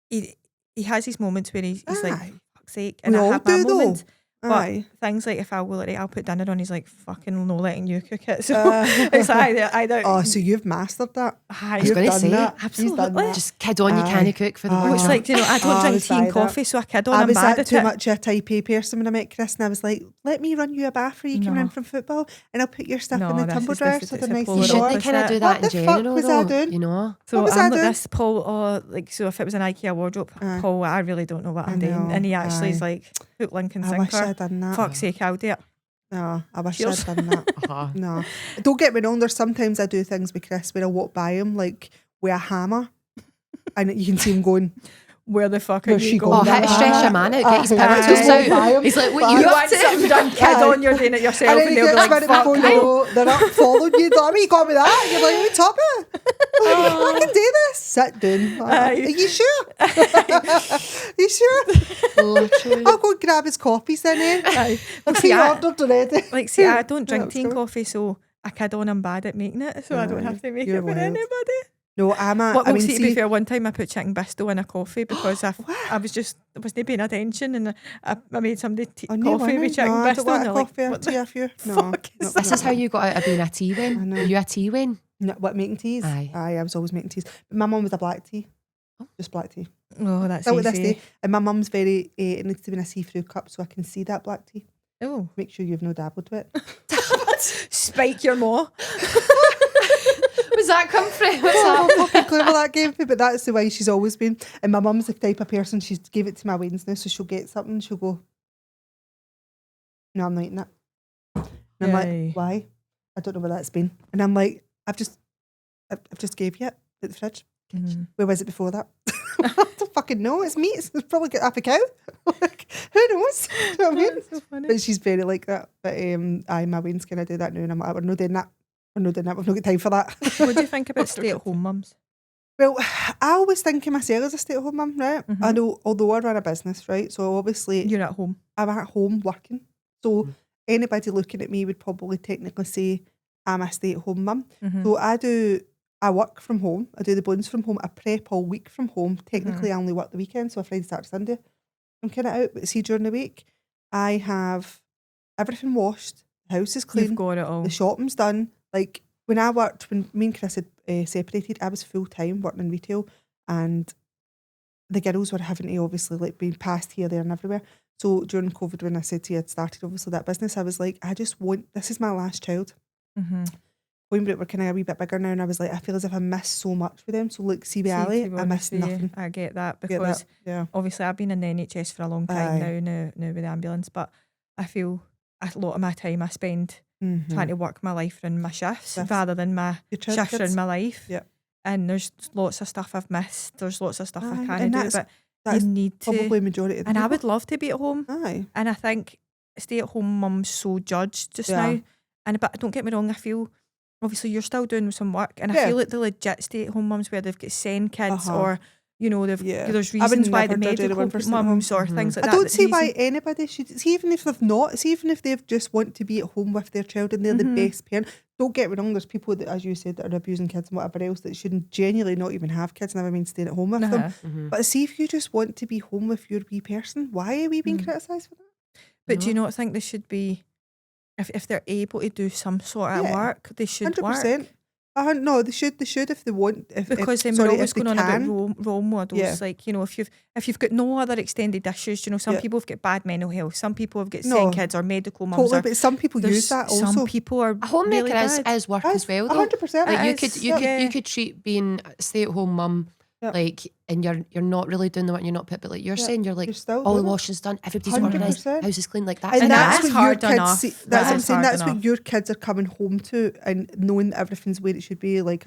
he has these moments where he's like, Aye. fuck's sake. And We I all have my do, though. moments. But Aye. things like if I'll go, like, I'll put dinner on, he's like, fucking no letting you cook it. So it's like, either. Oh, so you've mastered that. I was gonna say, absolutely. Just kid on, you can't cook for the Well, it's workshop. like, you know, I don't drink tea and coffee, so I kid on, I'm bad at too it. much a type A person when I met Chris, and I was like, let me run you a bath for you coming in from football, and I'll put your stuff in the tumble dryer so they're nice and You short. shouldn't kind of do that in general, was I though, doing? you know? So what was I'm I like doing? this, Paul, like, so if it was an IKEA wardrobe, Paul, I really don't know what I'm doing. And he actually is like, hook, link and I wish sinker. I'd done that. Fuck's sake, I'll do it. No, I wish Cheers. I'd done that. No. Don't get me wrong, there's sometimes I do things with Chris where I walk by him like with a hammer and you can see him going, where the fuck are you Oh, going? how to stress your man out, get his power tools out. He's like, what you want something done, kid on, you're doing it yourself, and they'll be like, fuck you. They're up following you. They're like, you got me that. You're like, what's up? I can do this. Sit down. Are you sure? You sure? Literally. I'll go and grab his copies then. Well, see, ordered already. Like, see, I don't drink tea and coffee, so I kid on, I'm bad at making it, so I don't have to make it for anybody. No, I'm a. Well, see, to be fair, one time I put chicken bisto in a coffee because I wasn't paying attention, and I made somebody coffee with chicken bisto. And like, fuck This is how you got out of being a tea win. Are you a tea win? No, what, making teas? Aye. I was always making teas. But my mum was a black tea. Just black tea. Oh, that's Still with this easy. day. And my mum's very, it needs to be in a see-through cup so I can see that black tea. Oh. Make sure you've no dabbled with it. Spike your maw. Where's that come from? What's Oh, that? fucking clever that gave me, but that's the way she's always been. And my mum's the type of person, she's gave it to my weddings now, so she'll get something, she'll go, no, I'm not eating that. And I'm like, why? I don't know where that's been. And I'm like, I've just gave you it at the fridge. Where was it before that? I don't fucking know. It's meat. It's probably got half a cow. Like, who knows? You know what I mean? So funny. But she's very like that. But my wedding's gonna do that now, and I'm like, we're not doing that. We're not doing that. We've not got time for that. What do you think about stay-at-home mums? Well, I always think of myself as a stay-at-home mum, right? I know, although I run a business, right? So obviously, You're at home. I'm at home working. So anybody looking at me would probably technically say I'm a stay-at-home mum. So I work from home. I do the bones from home. I prep all week from home. Technically, I only work the weekend, so Friday, Saturday, Sunday, I'm kind of out. But see, during the week, I have everything washed. The house is clean. You've got it all. The shopping's done. Like when me and Chris had separated, I was full time working in retail, and the girls were having to obviously like being passed here, there, and everywhere. So during COVID, when I said to you I'd started obviously that business, I was like, this is my last child. We're kind of a wee bit bigger now, and I was like, I feel as if I miss so much with them. So like, see with Ali, I miss nothing. I get that because obviously I've been in the NHS for a long time now with the ambulance, but I feel a lot of my time I spend trying to work my life around my shifts rather than my shifts around my life. Yeah. And there's lots of stuff I've missed. There's lots of stuff I can't do, but that's you need to. Probably majority of the and people. I would love to be at home. Aye. And I think stay-at-home mum's so judged just now. But don't get me wrong, I feel obviously you're still doing some work, and I feel like the legit stay-at-home mums where they've got send kids or there's reasons why the medical mums or things like that. I don't see why anybody should. See, even if they've not, see, even if they just want to be at home with their child and they're the best parent. Don't get me wrong. There's people that, as you said, that are abusing kids and whatever else that shouldn't genuinely not even have kids. Never mind staying at home with them. But see, if you just want to be home with your wee person, why are we being criticised for that? But do you not think they should be? If they're able to do some sort of work, they should 100%. Work. No, they should if they want. Because then we're always going on about role models. Yeah. Like, if you've got no other extended issues, some people have got bad mental health. Some people have got send kids or medical mums. Totally, but some people use that also. Some people are a homemaker really is work as well, though. 100%. Like you could treat being a stay-at-home mum like, and you're not really doing the work, you're not put, but like you're saying, you're like, all the washing's done, everybody's organised, house is clean, like that. And that's what hard your kids enough. see. That's what I'm saying. That's what your kids are coming home to, and knowing that everything's where it should be. Like,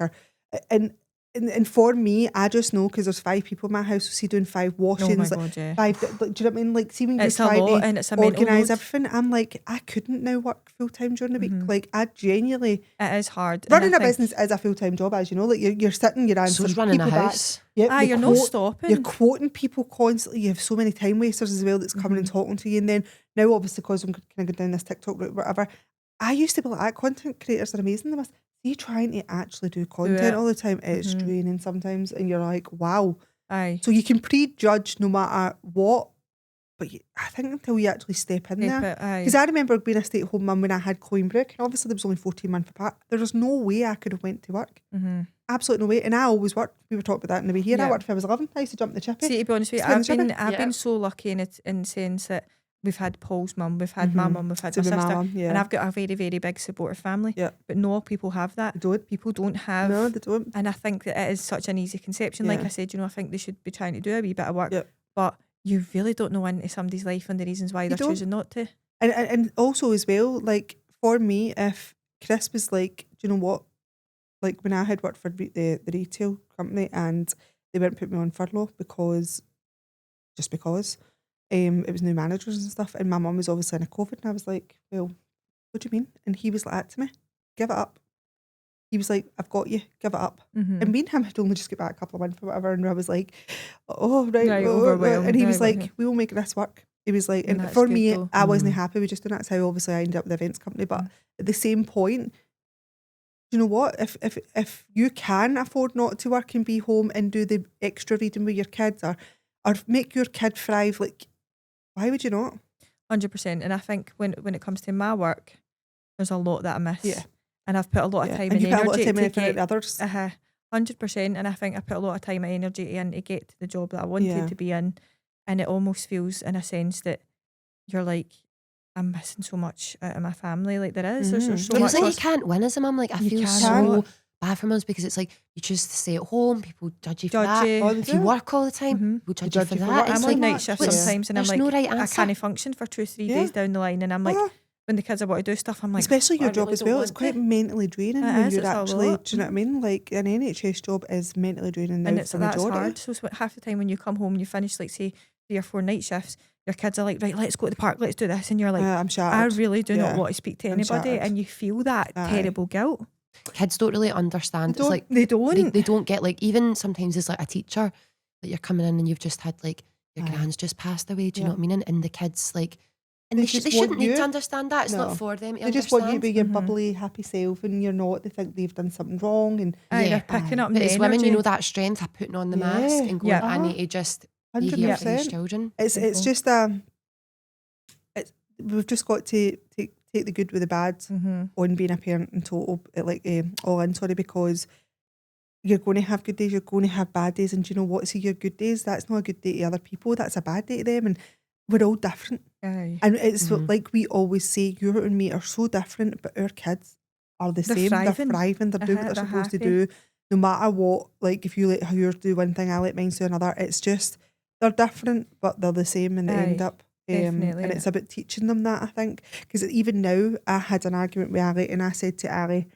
and for me, I just know because there's 5 people in my house. So see, doing 5 washings, 5. Do you know what I mean? Like, see when you're trying to organise everything, I'm like, I couldn't now work full time during the week. Like, I genuinely, it is hard. Running a business is a full time job, as you know. Like, you're sitting, you're answering running people a house. Back. Yep, you're not stopping. You're quoting people constantly. You have so many time wasters as well that's coming and talking to you. And then now, obviously, because I'm kind of going down this TikTok route, whatever. I used to be like, content creators are amazing. They must see trying to actually do content all the time. It's draining sometimes, and you're like, wow. Aye. So you can prejudge no matter what But I think until you actually step in there. Aye. Because I remember being a stay-at-home mum when I had Coimbrook, and obviously there was only 14 months apart. There was no way I could have went to work. Absolutely no way. And I always worked. We were talking about that in the way here. Yeah. I worked when I was 11. I used to jump the chippy. See, to be honest with you, I've been so lucky in the sense that we've had Paul's mum, we've had my mum, we've had my sister, and I've got a very, very big supportive family. Yeah. But no people have that. They don't. People don't have. No, they don't. And I think that it is such an easy conception. Like I said, I think they should be trying to do a wee bit of work. Yeah. But you really don't know into somebody's life and the reasons why they're choosing not to. And also as well, like for me, if Chris was like, do you know what? Like when I had worked for the retail company and they weren't putting me on furlough because it was new managers and stuff, and my mum was obviously in a COVID, and I was like, well, what do you mean? And he was like that to me, give it up. He was like, I've got you, give it up. And me and him had only just got back a couple of months or whatever, and I was like, oh, right. Overwhelmed. And he was like, we will make this work. He was like, and for me, though. I wasn't happy with just doing that. That's how obviously I ended up with the events company. But at the same point, you know what? If you can afford not to work and be home and do the extra reading with your kids or make your kid thrive, like, why would you not? 100%. And I think when it comes to my work, there's a lot that I miss. Yeah. And I've put a lot of time and and energy to get get others. 100%. And I think I put a lot of time and energy in to get to the job that I wanted to be in. And it almost feels in a sense that you're like, I'm missing so much out of my family. Like there is. There's so much. It's like you can't win as a mum. Like I feel so bad for mums because it's like you choose to stay at home, people judge you for that. If you work all the time, people judge you for that. I'm on night shift sometimes and I'm like, no right I can't function for 2-3 days down the line, and I'm like, when the kids are about to do stuff, I'm like, especially your job as well, it's quite mentally draining when you're actually, do you know what I mean? Like an NHS job is mentally draining now, and it's that's hard. So half the time when you come home and you finish like say 3 or 4 night shifts, your kids are like, right, let's go to the park, let's do this, and you're like, I'm shattered. I really do not want to speak to anybody, and you feel that terrible guilt. Kids don't really understand. It's like they don't get, like, even sometimes as like a teacher that you're coming in and you've just had like your gran's just passed away, do you know what I mean? And the kids like, and they shouldn't need to understand that. It's not for them to They just want you to be your bubbly, happy self, and you're not. They think they've done something wrong, and they're picking up. But as women, you know that strength of putting on the mask and going, I need to just be here for these children. It's just we've just got to take the good with the bad on being a parent in total, all in. Sorry, because you're going to have good days, you're going to have bad days, and do you know what? See, your good days, that's not a good day to other people. That's a bad day to them, and we're all different. And it's like we always say, you and me are so different, but our kids are the same. They're thriving. They're doing what they're supposed to do. No matter what, like if you let yours do one thing, I let mine do another. It's just, they're different, but they're the same in the end up. And it's about teaching them that, I think. Because even now, I had an argument with Ali, and I said to Ali,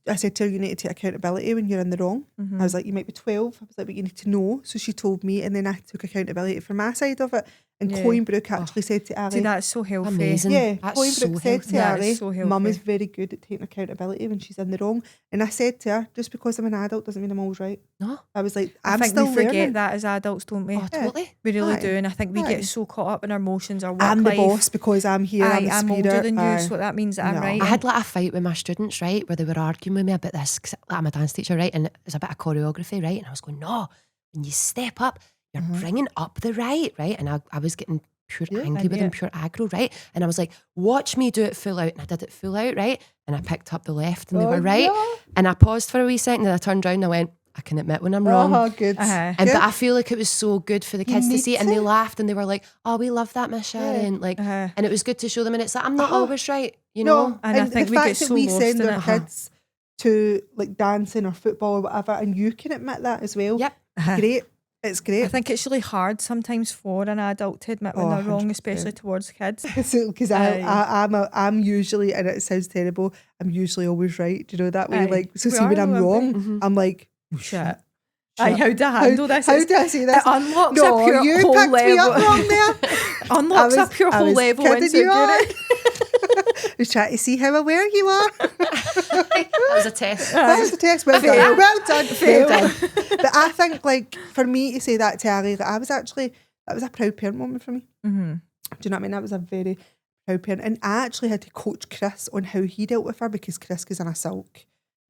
I said to her, you need to take accountability when you're in the wrong. I was like, you might be 12. I was like, but you need to know. So she told me, and then I took accountability for my side of it. And Coimbrook actually said to Ali, see, that's so healthy. Amazing. Yeah, that's Coimbrook said to Ali, Mum is healthy. very good at taking accountability when she's in the wrong. And I said to her, just because I'm an adult doesn't mean I'm always right. No. I was like, I think still we forget learning. that as adults, don't we? Oh, totally. We really do. And I think we get so caught up in our emotions, our work I'm the life. boss because I'm here. I'm older than you, so that means that I'm right. I had like a fight with my students, right, where they were arguing with me about this, because I'm a dance teacher, right, and it was a bit of choreography, right, and I was going, no, when you step up, you're bringing up the right, and I was getting pure angry with them, pure aggro, right, and I was like, watch me do it full out, and I did it full out, right, and I picked up the left, and they were right, and I paused for a wee second, and I turned around and I went, I can admit when I'm wrong. Oh, good. And but I feel like it was so good for the kids to see it, and they laughed and they were like, oh, we love that, Miss Sharon, like, and it was good to show them, and it's like, I'm not always right, you know. No, and I think the we fact get so that we lost send in our kids to like dancing or football or whatever, and you can admit that as well. Yep. Great. It's great. I think it's really hard sometimes for an adult to admit when they're wrong, especially towards kids. Because I'm usually, and it sounds terrible, I'm usually always right. Do you know that way? Like, so see when I'm wrong, I'm like, oh, shit. How do I handle this? How do I say this? It unlocks up your you whole picked level. Me up wrong there. Unlocks up your whole level into it. I was trying to see how aware you are. That was a test. That was a test. Well done. Well done. Well done. But I think, like, for me to say that to Ali, that was a proud parent moment for me. Do you know what I mean? That was a very proud parent. And I actually had to coach Chris on how he dealt with her, because Chris goes in a sulk.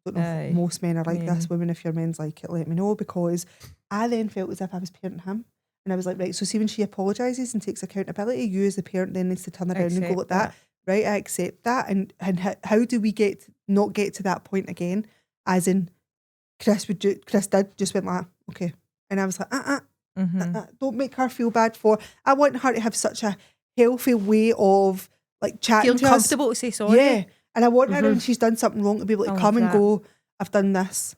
I don't know if most men are like this. Women, if your men's like it, let me know, because I then felt as if I was parenting him. And I was like, right, so see when she apologises and takes accountability, you as the parent then needs to turn around and go like that. Right, I accept that. And how do we not get to that point again? As in, Chris did just went like, okay. And I was like, don't make her feel bad I want her to have such a healthy way of like chatting Feeling to us. comfortable to say sorry. Yeah. And I want her when she's done something wrong to be able to come and go, I've done this.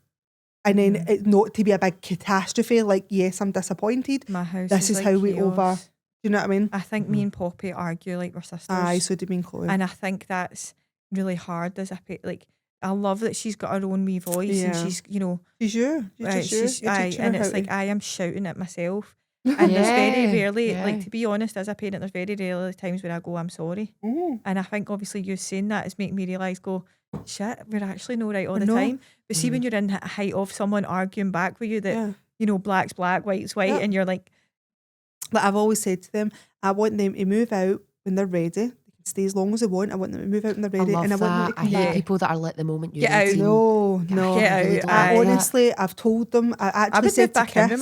And then it not to be a big catastrophe, like, yes, I'm disappointed. My house this is like how chaos. we over. Do you know what I mean? I think me and Poppy argue like we're sisters. Aye, so do me and Chloe. And I think that's really hard as like, I love that she's got her own wee voice and she's, you know. She's you. And it's like I am shouting at myself. And there's very rarely, like, to be honest, as a parent, there's very rarely times where I go, I'm sorry. And I think obviously you saying that is making me realise, shit, we're actually not right all the time. But see when you're in the height of someone arguing back with you that, you know, black's black, white's white, and you're like I've always said to them, I want them to move out when they're ready. Stay as long as they want. I want them to move out when they're ready. I want them to come hate people that are like the moment you're get out. No. Get out. Honestly, I've told them. I actually said to Chris.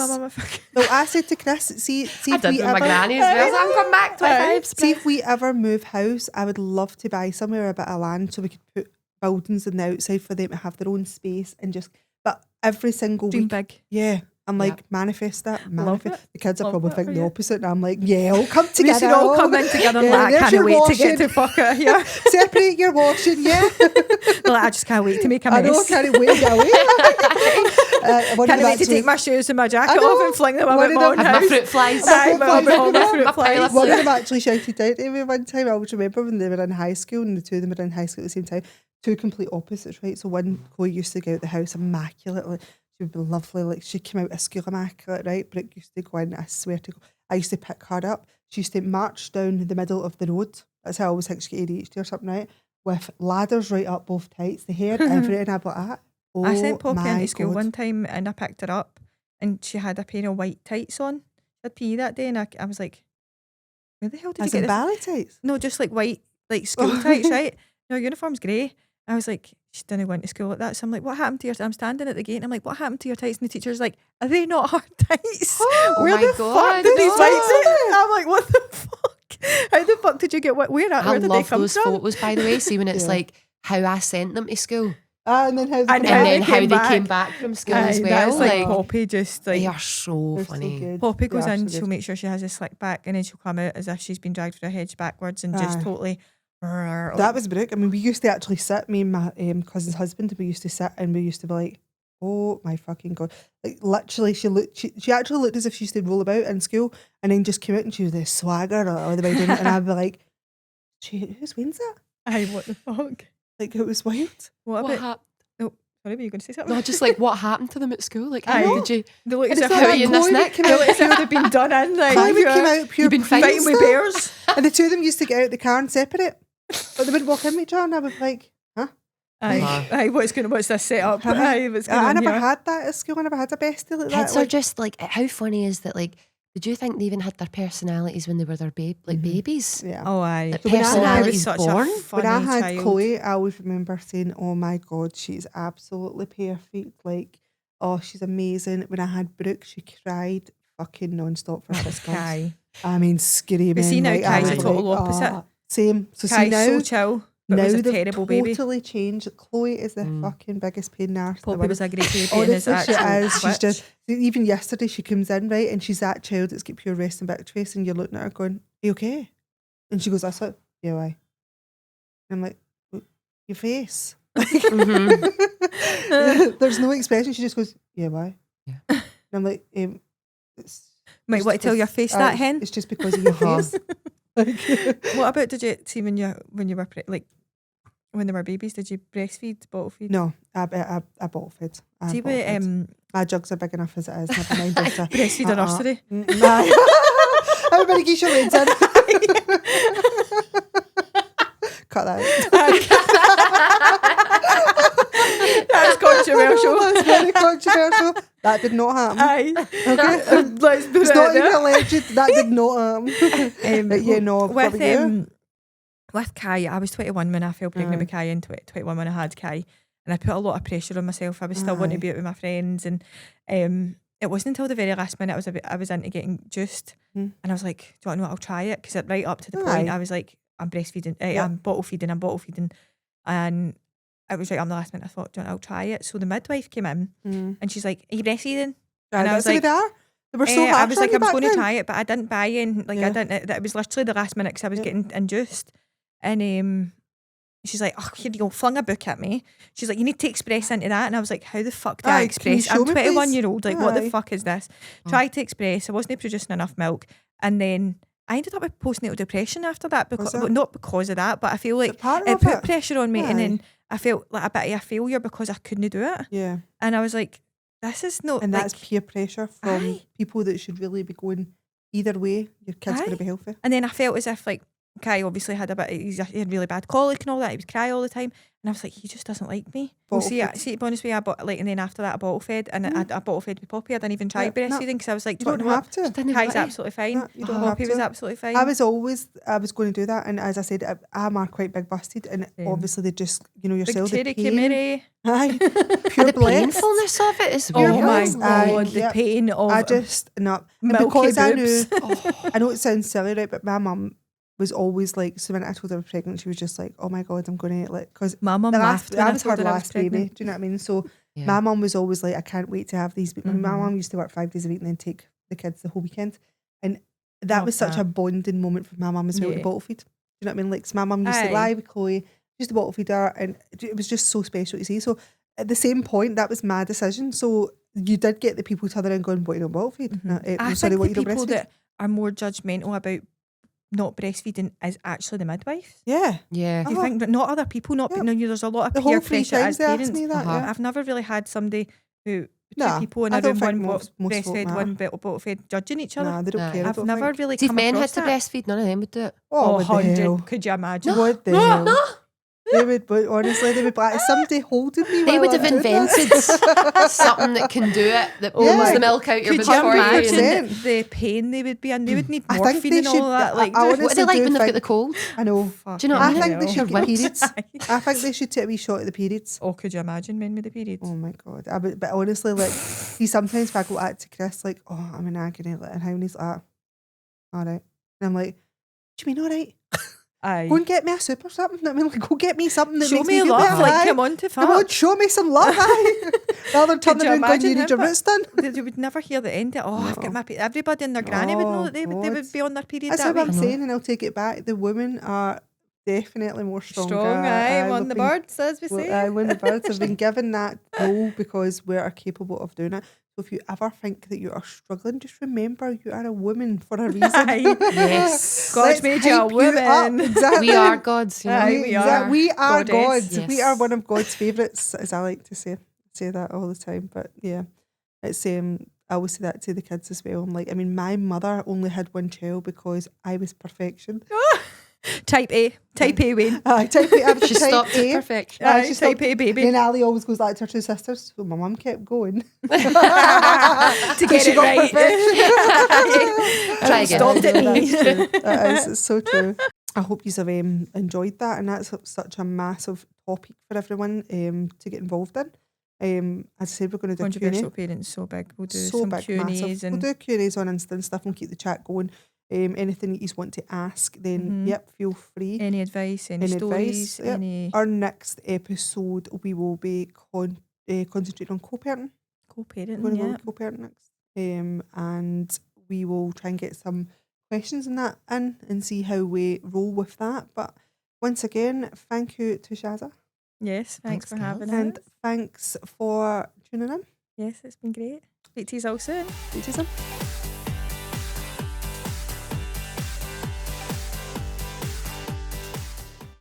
No, I said to Chris, see I if did we with ever. my granny as well. So I'm coming back 25. See if we ever move house, I would love to buy somewhere a bit of land so we could put buildings in the outside for them to have their own space and just. But every single Dream week, big. yeah. I'm like, manifest that. Manifest. The kids are Love probably it thinking for the you. opposite. And I'm like, yeah, all come together. We should all come in together and like, I can't wait to get to fuck it here. Separate your washing, yeah. Like, I just can't wait to make a mess. I know, can't wait to get away. Can't wait to take my shoes and my jacket off and fling them about my own Have house. my fruit flies. My fruit flies. One of them actually shouted down to me one time. I always remember when they were in high school and the two of them were in high school at the same time. Two complete opposites, right? So one, Chloe used to go out the house immaculately. She would be lovely. Like, she came out of school immaculate, right? Brooke used to go in, I swear to God. I used to pick her up. She used to march down the middle of the road. That's how I always think she got ADHD or something, right? With ladders right up both tights, the hair, everything. I'd be like, that. Oh, I sent Poppy my into school God. one time and I picked her up and she had a pair of white tights on. She had PE that day and I was like, where the hell did As you in get ballet tights? No, just like white, like school tights, right? No, uniform's grey. I was like, she didn't go into school like that. So I'm like, what happened to your... I'm standing at the gate and I'm like, what happened to your tights? And the teacher's like, are they not her tights? Oh Where my the God, fuck did these no. tights in? I'm like, what the fuck? How the fuck did you get... Where did I they love come those from? photos, by the way. See when it's like how I sent them to school. And then how they came back from school as well. That's like Poppy just like... They are so they're funny. so good. Poppy goes They are in, so she'll good. make sure she has a slick back and then she'll come out as if she's been dragged through a hedge backwards and just totally... That was Brooke. I mean, we used to actually sit, me and my cousin's husband, we used to sit and we used to be like, oh my fucking God. Like, literally, she actually looked as if she used to roll about in school and then just came out and she was the swagger all the way down. And I'd be like, whose wins that? Aye, what the fuck? Like, it was wild. What about... happened? Oh, sorry, were you going to say something? No, just like what happened to them at school? Like, Aye. how did you? They look as And if it's how like are you in this Chloe neck? came they out look as if they've been done in like Chloe came out pure You've been fighting with prankster. bears. And the two of them used to get out the car and separate. But they would walk in with each other and I was like, huh? Aye, what's this set up? Aye, what's going I on never here? had that at school. I never had a bestie like that. Kids are Like, just like, how funny is that? Like, did you think they even had their personalities when they were their babies? yeah. Oh, aye. Like, So when I personalities such born. a funny When I had child. Chloe, I always remember saying, oh my God, she's absolutely perfect. Like, oh, she's amazing. When I had Brooke, she cried fucking non-stop for 6 months. Kai. I mean, screaming. But see now like, I Kai's a was total like, opposite. "Ah." Same. So see Kai's now, so chill, but now was a they've terrible baby. totally changed. Chloe is the fucking biggest pain in the arse. in the Poppy world. was a great baby and is Honestly, she actually is. She's just, even yesterday she comes in, right, and she's that child that's got pure resting bitch face, and you're looking at her going, are you okay? And she goes, that's it. Yeah, why? And I'm like, your face. There's no expression. She just goes, yeah, why? Yeah. And I'm like, it's Might just want to tell your because- face that hen. It's just because of your face. Like, What about did you see when you were like when they were babies? Did you breastfeed, bottle feed? no, I bottle fed. See, but My jugs are big enough as it is. Never mind. Just a, breastfeed a nursery. Nah. Everybody get your legs in. Cut that out. That's controversial. That's very controversial. That did not happen. Aye. Okay. Let's put It's it not out even there. alleged. That did not happen. But yeah, no. what about you? With Kai, I was 21 when I fell pregnant with Kai and 21 when I had Kai, and I put a lot of pressure on myself. I was still wanting to be out with my friends, and it wasn't until the very last minute I was into getting juiced, and I was like, do you want to know what, I'll try it, because right up to the point I was like, I'm breastfeeding, I'm bottle feeding, and it was right on the last minute I thought, do you want to, I'll try it. So the midwife came in and she's like, are you breastfeeding? And I was like, they were so hard. I was like, I was going to try it, but I didn't buy in. Like I didn't. It was literally the last minute because I was getting induced, and she's like, oh, here you go, flung a book at me. She's like, you need to express into that. And I was like, how the fuck do I express? I'm 21-year-old. Like, what the fuck is this? Tried to express. I wasn't producing enough milk. And then I ended up with postnatal depression after that. Because not because of that, but I feel like it put pressure on me. And then I felt like a bit of a failure because I couldn't do it. Yeah. And I was like, this is not. And like, that's peer pressure from people that should really be going either way. Your kid's going to be healthy. And then I felt as if like, Kai obviously had he had really bad colic and all that. He would cry all the time, and I was like, he just doesn't like me. Well, see, to be honest with you, I bought, like, and then after that, I bottle fed, and I bottle fed with Poppy. I didn't even try breastfeeding because I was like, you don't have to. Kai's absolutely fine. You don't Poppy was absolutely fine. I was going to do that, and as I said, I'm quite big busted, and obviously they just, you know, yourself, the pain. The painfulness of it is weird. Oh my god, the pain of I just because I knew. I know it sounds silly, right? But my mum was always like, so when I told her I was pregnant, she was just like, oh my god, I'm going to, like, because my mum laughed when I was her last baby. Do you know what I mean? So my mum was always like, I can't wait to have these. My mum used to work 5 days a week and then take the kids the whole weekend, and that was such a bonding moment for my mum as well, to bottle feed. Do you know what I mean? Like, so my mum used to lie with Chloe, used to bottle feed her, and it was just so special to see. So at the same point, that was my decision. So you did get the people turning around going, what, you don't bottle feed? I think the people that are more judgmental about not breastfeeding is actually the midwife. Yeah. You think, but not other people. There's a lot of peer pressure as parents. I've never really had somebody who two people in a room, one breastfed, one bottle fed, judging each other. Nah, they don't care. I've never really. See, if come men had across to breastfeed, none of them would do it. Oh, 100. Could you imagine? What the hell? They would, but honestly, they would be like, somebody holding me. They would have invented something that can do it, that pulls the milk out your body for you. The pain they would be in. They would need morphine and all that. Like, what are they like when they've got the cold? I know. Do you know what I mean? I think they should get periods. I think they should take a wee shot at the periods. Oh, could you imagine men with the periods? Oh my god. But honestly, like, see, sometimes if I go out to Chris, like, oh, I'm in agony, like, and how he's like, all right. And I'm like, what do you mean, all right? Go and get me a soup or something. I mean, like, go get me something that show makes me feel love. better. Like, come on to fuck. Come on, show me some love. Rather than turning around going, you need your roots done. You would never hear the end of, I've got my period. Everybody and their granny would know that they would be on their period. That's what I'm saying, and I'll take it back. The women are definitely more stronger. On the birds, as we say. When the birds have been given that role because we are capable of doing it. So if you ever think that you are struggling, just remember you are a woman for a reason. Yes. God made you a woman. Exactly. We are gods. You know? We are gods. Yes. We are one of God's favourites, as I like to say that all the time. But yeah, it's I always say that to the kids as well. I'm like, I mean, my mother only had one child because I was perfection. Type A Wayne. Type A. I was She type stopped A. perfect. She stopped. Type A baby. And Ali always goes like to her two sisters. So my mum kept going to get it right. Try again. Stopped at me. It's so true. I hope you have enjoyed that, and that's such a massive topic for everyone to get involved in. As I said, we're going to do controversial parents, so big. We'll do some Q&As and we'll do Q&As on Insta and stuff and keep the chat going. Anything that you want to ask, then feel free. Any advice, any stories, any. Our next episode, we will be concentrating on co-parenting. Co-parenting, We're going to go with co-parenting next, and we will try and get some questions in that in and see how we roll with that. But once again, thank you to Shazza. Yes, thanks for having us. And thanks for tuning in. Yes, it's been great. Speak to you all soon. Speak to you soon.